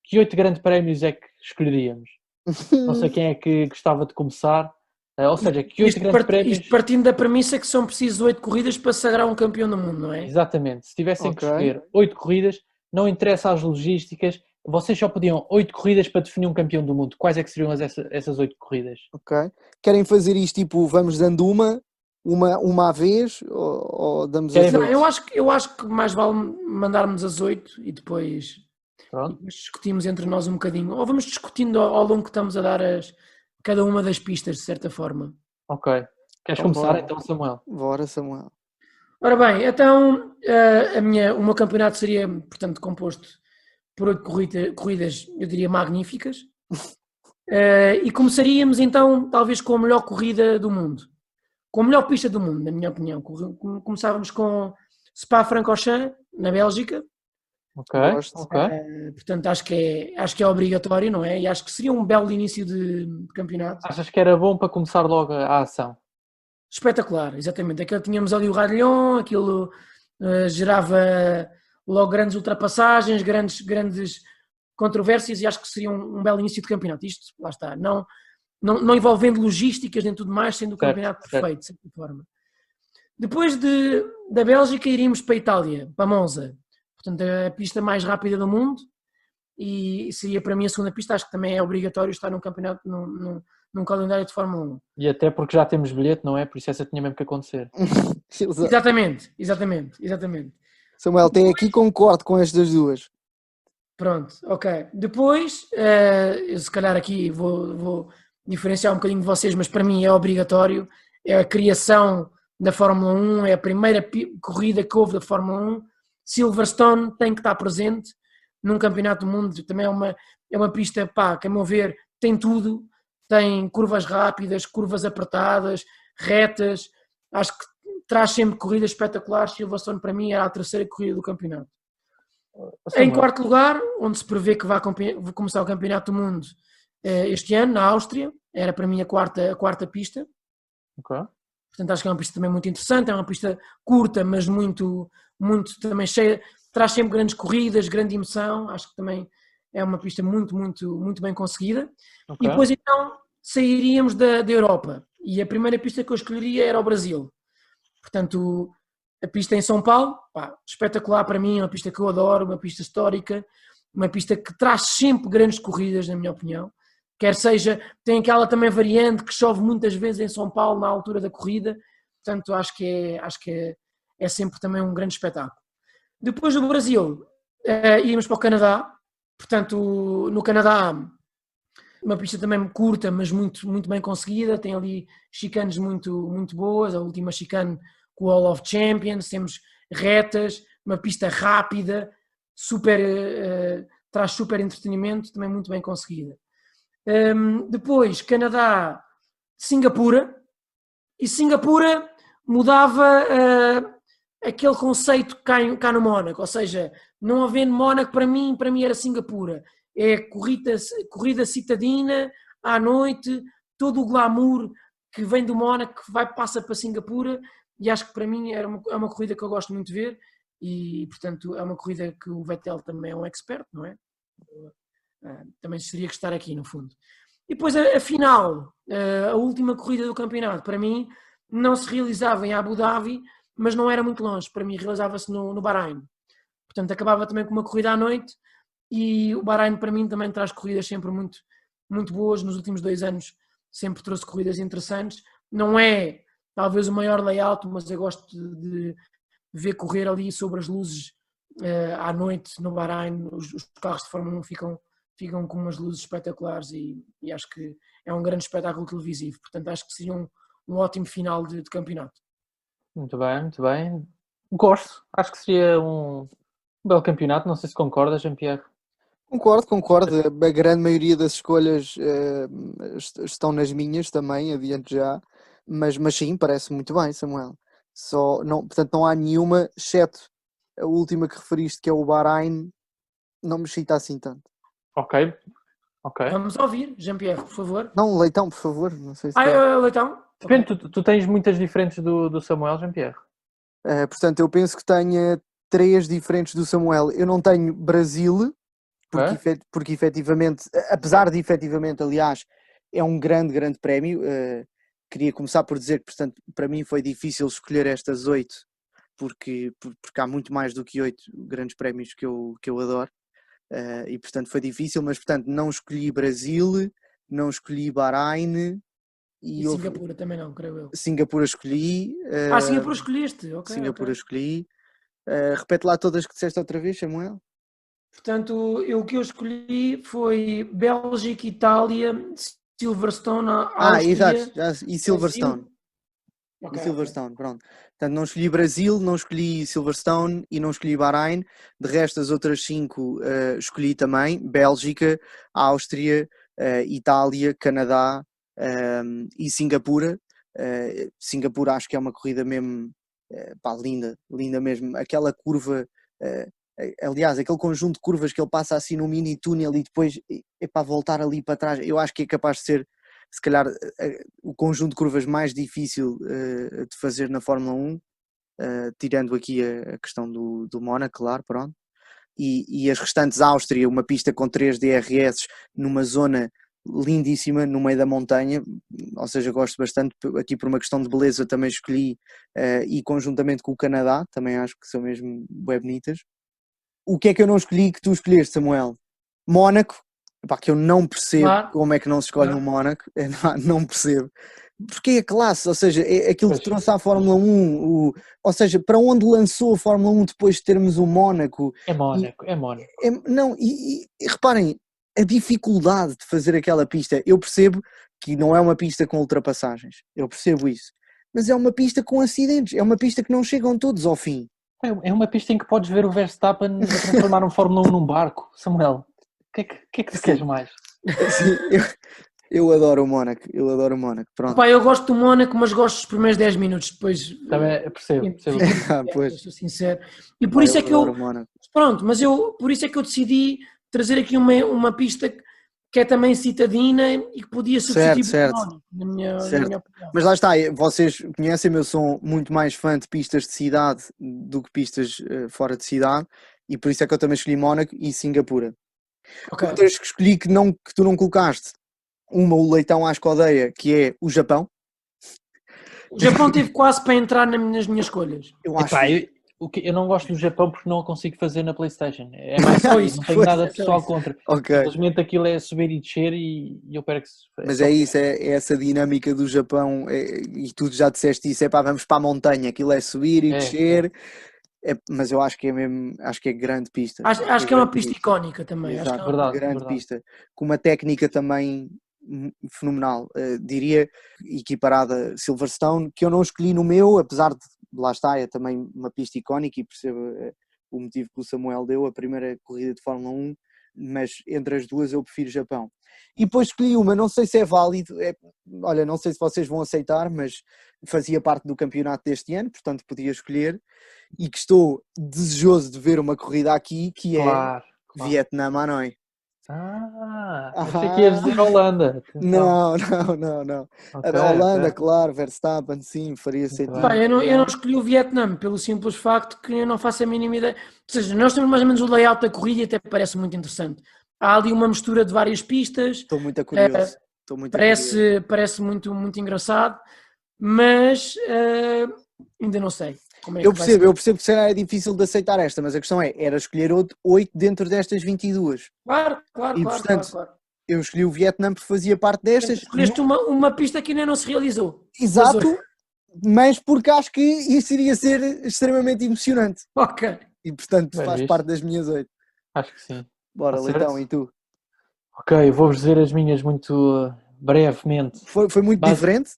que 8 grandes prémios é que escolheríamos? Não sei quem é que gostava de começar. Ou seja, que 8 grandes prémios... Isto partindo da premissa que são precisas 8 corridas para sagrar um campeão do mundo, não é? Exatamente. Se tivessem que escolher 8 corridas, não interessa as logísticas, vocês só podiam 8 corridas para definir um campeão do mundo. Quais é que seriam essas 8 corridas? Ok. Querem fazer isto tipo, vamos dando uma à vez ou damos as 8? Não, eu acho que mais vale mandarmos as 8 e depois discutimos entre nós um bocadinho. Ou vamos discutindo ao longo que estamos a dar cada uma das pistas, de certa forma. Ok. Queres começar então, Samuel? Bora, Samuel. Ora bem, então o meu campeonato seria, portanto, composto por 8 corridas, eu diria, magníficas. E começaríamos então, talvez, com a melhor corrida do mundo. Com a melhor pista do mundo, na minha opinião. Começávamos com Spa-Francorchamps, na Bélgica. Ok, Gosto. ok. Portanto, acho que é obrigatório, não é? E acho que seria um belo início de campeonato. Achas que era bom para começar logo a ação? Espetacular, exatamente. Aquilo tínhamos ali o Radelhon, aquilo gerava logo grandes ultrapassagens, grandes controvérsias e acho que seria um belo início de campeonato. Isto, lá está, não envolvendo logísticas nem tudo mais, sendo o Certo, campeonato certo. perfeito, de certa forma. Depois da Bélgica iríamos para a Itália, para Monza. Portanto, a pista mais rápida do mundo e seria para mim a segunda pista. Acho que também é obrigatório estar num campeonato, num calendário de Fórmula 1. E até porque já temos bilhete, não é? Por isso essa tinha mesmo que acontecer. Exato. Exatamente. Samuel, tem aqui concordo com estas duas. Pronto, ok. Depois, eu se calhar aqui vou diferenciar um bocadinho de vocês, mas para mim é obrigatório, é a criação da Fórmula 1, é a primeira corrida que houve da Fórmula 1. Silverstone tem que estar presente num campeonato do mundo, também é uma pista, pá, que a meu ver tem tudo, tem curvas rápidas, curvas apertadas, retas, acho que traz sempre corridas espetaculares. Silverstone para mim era a terceira corrida do campeonato. Em Samuel, quarto lugar, onde se prevê que vai começar o Campeonato do Mundo este ano, na Áustria, era para mim a quarta pista. ok. Portanto, acho que é uma pista também muito interessante, é uma pista curta, mas muito também cheia, traz sempre grandes corridas, grande emoção, acho que também é uma pista muito bem conseguida. Ok. E depois então sairíamos da Europa, e a primeira pista que eu escolheria era o Brasil. Portanto, a pista em São Paulo, pá, espetacular para mim, é uma pista que eu adoro, uma pista histórica, uma pista que traz sempre grandes corridas, na minha opinião. Quer seja, tem aquela também variante que chove muitas vezes em São Paulo na altura da corrida, portanto acho que é sempre também um grande espetáculo. Depois do Brasil, íamos para o Canadá, portanto no Canadá uma pista também curta, mas muito bem conseguida, tem ali chicanes muito boas, a última chicane com o Hall of Champions, temos retas, uma pista rápida, traz super entretenimento, também muito bem conseguida. Depois, Canadá, Singapura, e Singapura mudava aquele conceito cá no Mónaco, ou seja, não havendo Mónaco para mim era Singapura. É corrida citadina, à noite, todo o glamour que vem do Mónaco passa para Singapura, e acho que para mim é uma corrida que eu gosto muito de ver, e portanto é uma corrida que o Vettel também é um expert, não é? Também seria que estar aqui no fundo. E depois a final, a última corrida do campeonato, para mim não se realizava em Abu Dhabi, mas não era muito longe, para mim realizava-se no Bahrein. Portanto acabava também com uma corrida à noite, e o Bahrein para mim também traz corridas sempre muito boas. Nos últimos 2 anos sempre trouxe corridas interessantes. Não é talvez o maior layout, mas eu gosto de ver correr ali sobre as luzes à noite no Bahrein. Os carros de Fórmula 1 ficam com umas luzes espetaculares, e acho que é um grande espetáculo televisivo. Portanto acho que seria um ótimo final de campeonato. Muito bem, muito bem. Gosto. Acho que seria um belo campeonato. Não sei se concordas, Jean-Pierre. Concordo. A grande maioria das escolhas estão nas minhas também, adiante já. Mas sim, parece muito bem, Samuel. Portanto, não há nenhuma, exceto a última que referiste, que é o Bahrein, não me excita assim tanto. Ok. Vamos ouvir, Jean-Pierre, por favor. Não, Leitão, por favor. Não sei se quer. Leitão? Depende, tu tens muitas diferentes do Samuel, Jean-Pierre. Portanto, eu penso que tenha 3 diferentes do Samuel. Eu não tenho Brasil, porque efetivamente, apesar de efetivamente, aliás, é um grande prémio. Queria começar por dizer que, portanto, para mim foi difícil escolher estas 8, porque há muito mais do que 8 grandes prémios que eu adoro. E portanto foi difícil, mas portanto não escolhi Brasil, não escolhi Bahrein E Singapura também não, creio eu. Singapura escolhi. Singapura escolheste, ok. Singapura escolhi. Repete lá todas que disseste outra vez, Samuel. Portanto, o que eu escolhi foi Bélgica, Itália, Silverstone, Áustria. Exato. E Silverstone. Okay, e Silverstone, pronto. Portanto, não escolhi Brasil, não escolhi Silverstone e não escolhi Bahrein. De resto, as outras 5 escolhi também: Bélgica, Áustria, Itália, Canadá e Singapura. Singapura acho que é uma corrida mesmo pá, linda, linda mesmo. Aquela curva, aliás, aquele conjunto de curvas que ele passa assim no mini túnel e depois é para voltar ali para trás, eu acho que é capaz de ser, se calhar, o conjunto de curvas mais difícil de fazer na Fórmula 1, tirando aqui a questão do Mónaco, claro, pronto. E as restantes, Áustria, uma pista com 3 DRS numa zona lindíssima no meio da montanha, ou seja, gosto bastante, aqui por uma questão de beleza também escolhi, e conjuntamente com o Canadá, também acho que são mesmo bem bonitas. O que é que eu não escolhi que tu escolheste, Samuel? Mónaco, pá, que eu não percebo como é que não se escolhe um Mónaco, não percebo. Porque é classe, ou seja, é aquilo que trouxe à Fórmula 1, ou seja, para onde lançou a Fórmula 1 depois de termos o Mónaco. É Mónaco, é Mónaco. Não, e reparem, a dificuldade de fazer aquela pista, eu percebo que não é uma pista com ultrapassagens, eu percebo isso, mas é uma pista com acidentes, é uma pista que não chegam todos ao fim. É uma pista em que podes ver o Verstappen transformar um Fórmula 1 num barco, Samuel. O que é que tu queres mais? Sim, eu adoro o Mónaco, pronto. Pá, eu gosto do Mónaco, mas gosto dos primeiros 10 minutos, depois... Também percebo. Pois. Sou sincero. E por isso é que eu... Pronto, mas por isso é que eu decidi trazer aqui uma pista que é também citadina e que podia substituir o Mónaco, na minha opinião. Mas lá está, vocês conhecem-me, eu sou muito mais fã de pistas de cidade do que pistas fora de cidade, e por isso é que eu também escolhi Mónaco e Singapura. Okay. Outras que escolhi que tu não colocaste, o leitão à escodeia, que é o Japão. O Japão teve quase para entrar nas minhas escolhas. Eu acho. Eu não gosto do Japão porque não o consigo fazer na PlayStation. É mais só isso, não tenho nada pessoal contra. Okay. Simplesmente aquilo é subir e descer e eu quero que se... Mas é isso, é essa dinâmica do Japão, e tu já disseste isso, vamos para a montanha, aquilo é subir e descer. Mas eu acho que é mesmo, acho que é grande pista. Acho que é uma pista icónica também. Exato, acho que é grande pista, com uma técnica também fenomenal, diria equiparada a Silverstone, que eu não escolhi no meu, apesar de, lá está, é também uma pista icónica e percebo o motivo que o Samuel deu, a primeira corrida de Fórmula 1, mas entre as duas eu prefiro Japão. E depois escolhi uma, não sei se é válido, olha, não sei se vocês vão aceitar, mas fazia parte do campeonato deste ano, portanto podia escolher, e que estou desejoso de ver uma corrida aqui, que é Vietnã Hanoi. Achei que ias dizer Holanda. Não. Okay, a Holanda, claro, Verstappen, sim, faria sentido. Eu não escolhi o Vietnã pelo simples facto que eu não faço a mínima ideia. Ou seja, nós temos mais ou menos o layout da corrida e até parece muito interessante. Há ali uma mistura de várias pistas. Estou muito curioso. Parece muito, muito engraçado, mas ainda não sei. Eu percebo que será difícil de aceitar esta, mas a questão era escolher 8 dentro destas 22. Claro. Eu escolhi o Vietnã porque fazia parte destas. Escolheste uma pista que ainda não se realizou. Exato, mas porque acho que isso iria ser extremamente emocionante. Ok. E portanto faz parte das minhas 8. Acho que sim. Bora, Leitão, e tu? Ok, vou-vos dizer as minhas muito brevemente. Foi muito diferente?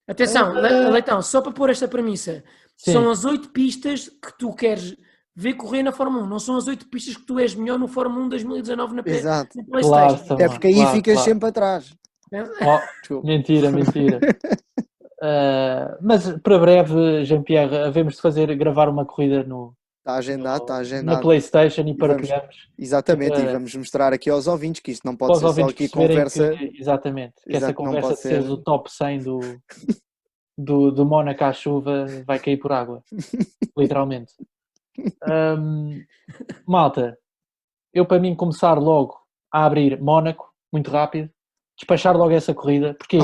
Atenção, Leitão, só para pôr esta premissa. Sim. São as 8 pistas que tu queres ver correr na Fórmula 1, não são as 8 pistas que tu és melhor no Fórmula 1 2019 na PlayStation. Claro, é porque aí ficas sempre atrás. Mentira. Mas para breve, Jean-Pierre, havemos de gravar uma corrida Está agendado. Na PlayStation e partilhamos. Exatamente, e vamos mostrar aqui aos ouvintes que isto não pode ser só aqui conversa. Exatamente, que essa conversa de seres o top 100 do Mónaco à chuva vai cair por água, literalmente. Malta, eu para mim começar logo a abrir Mónaco, muito rápido, despachar logo essa corrida, porque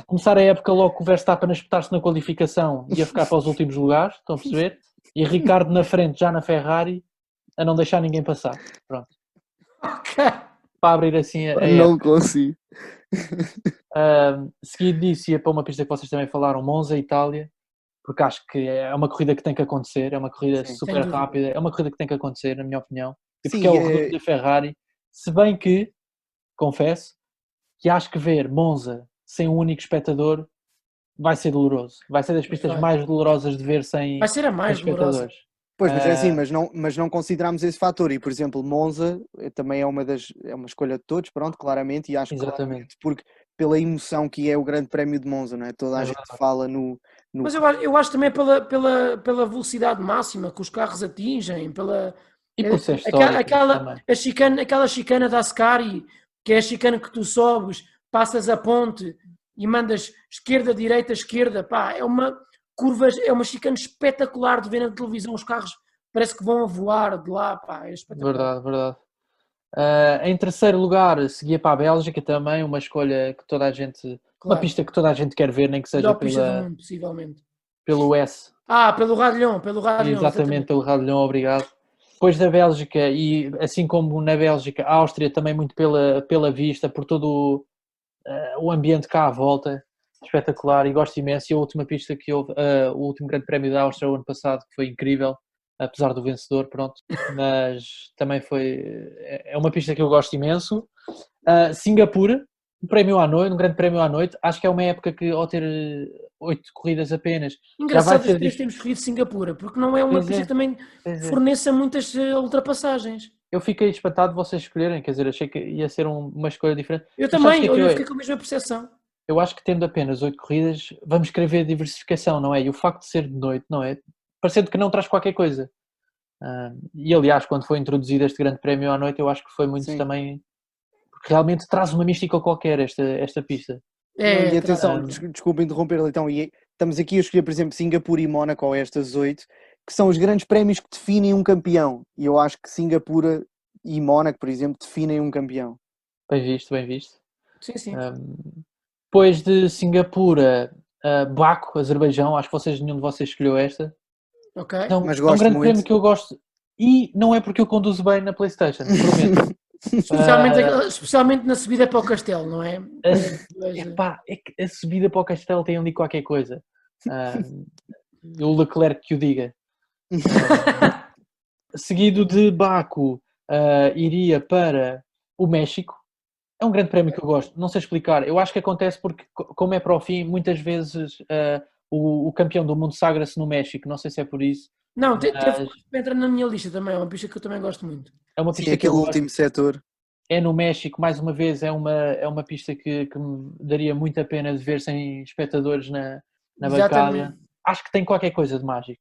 começar a época logo com o Verstappen a espetar-se na qualificação e a ficar para os últimos lugares, estão a perceber? E Ricardo na frente, já na Ferrari, a não deixar ninguém passar. Pronto. Para abrir assim a não consigo. Seguido disso, ia para uma pista que vocês também falaram, Monza, Itália, porque acho que é uma corrida que tem que acontecer, é uma corrida super rápida, é uma corrida que tem que acontecer, na minha opinião, e porque é o reduto da Ferrari, se bem que, confesso, que acho que ver Monza sem um único espectador vai ser doloroso, vai ser das pistas mais dolorosas de ver sem vai ser a mais espectadores. Dolorosa. Pois, mas é assim, mas não consideramos esse fator, e por exemplo Monza também é uma escolha de todos, pronto, claramente, e acho que claramente porque pela emoção que é o grande prémio de Monza, não é? Toda a gente fala no Mas eu acho também pela velocidade máxima que os carros atingem, E por ser histórico também. aquela chicana da Ascari, que é a chicana que tu sobes, passas a ponte e mandas esquerda, direita, esquerda, pá, é uma chicana espetacular de ver na televisão, os carros parece que vão a voar de lá, pá, é espetacular. Verdade. Em terceiro lugar, seguia para a Bélgica também, uma escolha que toda a gente... Claro. Uma pista que toda a gente quer ver, nem que seja Melhor pista do mundo, possivelmente. pelo S. Pelo Radilhon. Exatamente, pelo Radilhon, obrigado. Depois da Bélgica, e assim como na Bélgica, a Áustria também muito pela vista, por todo o ambiente cá à volta, espetacular, e gosto imenso. E a última pista que houve, o último grande prémio da Áustria o ano passado, que foi incrível, apesar do vencedor, pronto, mas também é uma pista que eu gosto imenso. Singapura, um grande prémio à noite, acho que é uma época que ao ter 8 corridas apenas, engraçado já vai ser temos escolhido Singapura, porque não é uma pista que também forneça muitas ultrapassagens. Eu fiquei espantado de vocês escolherem, quer dizer, achei que ia ser uma escolha diferente. Eu também, eu fiquei com a mesma percepção. Eu acho que tendo apenas 8 corridas, vamos querer ver diversificação, não é? E o facto de ser de noite, não é? Parecendo que não traz qualquer coisa. E aliás, quando foi introduzido este grande prémio à noite, eu acho que foi muito também... Porque realmente traz uma mística qualquer esta pista. E atenção, desculpa interromper, então, e estamos aqui a escolher, por exemplo, Singapura e Mónaco, estas 8, que são os grandes prémios que definem um campeão. E eu acho que Singapura e Mónaco, por exemplo, definem um campeão. Bem visto. Sim. Depois de Singapura, Baku, Azerbaijão, acho que nenhum de vocês escolheu esta. Ok. Então, mas é um grande prémio que eu gosto. E não é porque eu conduzo bem na PlayStation, prometo. Especialmente na subida para o castelo, não é? É que a subida para o castelo tem ali qualquer coisa. O Leclerc que o diga. Seguido de Baku, iria para o México. É um grande prémio que eu gosto. Não sei explicar. Eu acho que acontece porque, como é para o fim, muitas vezes o campeão do mundo sagra-se no México. Não sei se é por isso. Não, entra na minha lista também. É uma pista que eu também gosto muito. É uma pista aquele último setor. É no México, mais uma vez, é uma pista que me daria muito a pena de ver sem espectadores na bancada. Acho que tem qualquer coisa de mágico.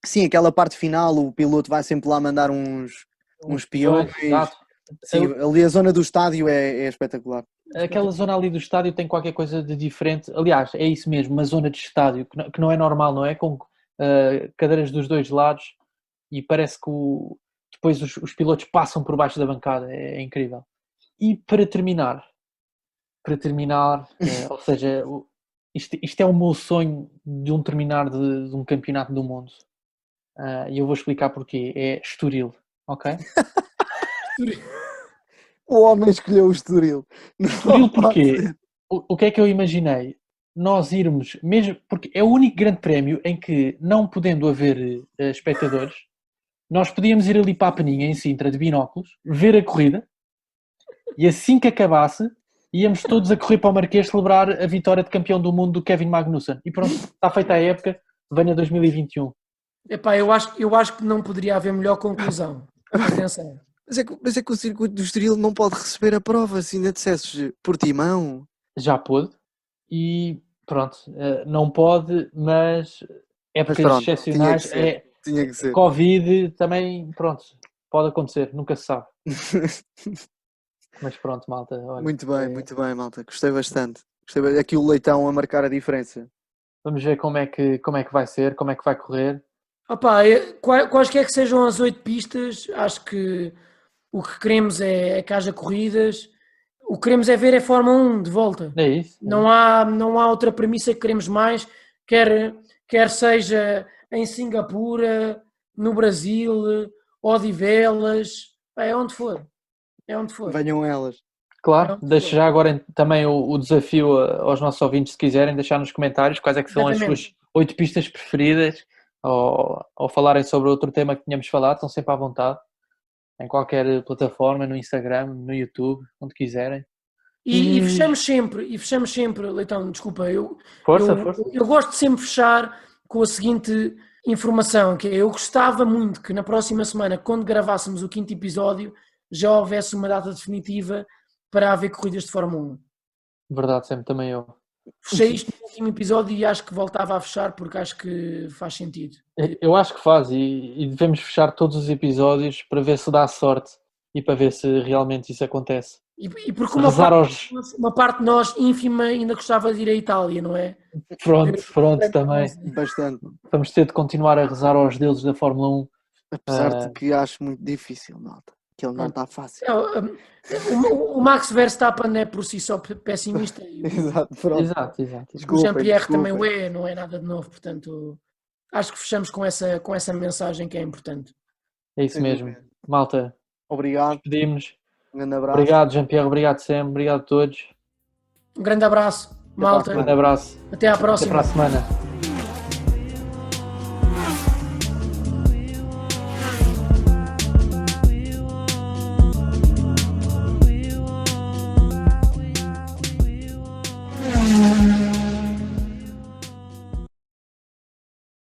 Sim, aquela parte final, o piloto vai sempre lá mandar uns peões. Exato. Sim, ali a zona do estádio é espetacular. Aquela zona ali do estádio tem qualquer coisa de diferente. Aliás, é isso mesmo, uma zona de estádio que não é normal, não é? Com cadeiras dos dois lados e parece que depois os pilotos passam por baixo da bancada. É incrível. E para terminar, ou seja, isto é o meu sonho de um terminar de um campeonato do mundo. E eu vou explicar porquê. É Estoril, ok? O homem escolheu o Estoril. Estoril porquê? O que é que eu imaginei? Nós irmos, mesmo porque é o único grande prémio em que, não podendo haver espectadores, nós podíamos ir ali para a Peninha, em Sintra, de binóculos, ver a corrida, e assim que acabasse, íamos todos a correr para o Marquês celebrar a vitória de campeão do mundo do Kevin Magnussen. E pronto, está feita a época, venha 2021. Epá, eu acho que não poderia haver melhor conclusão. Atenção. Mas é que o circuito do Estoril não pode receber a prova, se ainda dissesses Portimão. Já pôde, e pronto, não pode, mas épocas excepcionais, tinha que ser. Covid também, pronto, pode acontecer, nunca se sabe. Mas pronto, malta. Olha, muito bem, malta, gostei bastante. Aqui o Leitão a marcar a diferença. Vamos ver como é que vai ser, como é que vai correr. Opa, quaisquer que sejam as 8 pistas, acho que o que queremos é que haja corridas. O que queremos é ver a Fórmula 1 de volta. É isso. Não há outra premissa que queremos mais, quer seja em Singapura, no Brasil, Odivelas, é onde for. Venham elas. Claro, deixo já agora também o desafio aos nossos ouvintes, se quiserem, deixar nos comentários quais é que são as suas 8 pistas preferidas, ou falarem sobre outro tema que tínhamos falado, estão sempre à vontade. Em qualquer plataforma, no Instagram, no YouTube, onde quiserem. E fechamos sempre, Leitão, desculpa, Força. Eu gosto de sempre fechar com a seguinte informação, que eu gostava muito que na próxima semana, quando gravássemos o 5º episódio, já houvesse uma data definitiva para haver corridas de Fórmula 1. Verdade, sempre, também eu. Fechei isto no último episódio e acho que voltava a fechar porque acho que faz sentido. Eu acho que faz e devemos fechar todos os episódios para ver se dá sorte e para ver se realmente isso acontece. E porque Rezar uma parte de nós ínfima ainda gostava de ir à Itália, não é? Pronto, também. Bastante. Vamos ter de continuar a rezar aos deuses da Fórmula 1. Apesar de que acho muito difícil, malta. Que ele não está fácil. O Max Verstappen é por si só pessimista. Exato, pronto. Exato. O Jean-Pierre também não é nada de novo, portanto acho que fechamos com essa mensagem que é importante. É isso mesmo. Malta, obrigado. Despedimos. Um grande abraço. Obrigado, Jean-Pierre. Obrigado, Sam. Obrigado a todos. Um grande abraço, malta. Um grande abraço. Até à próxima. Até para a semana.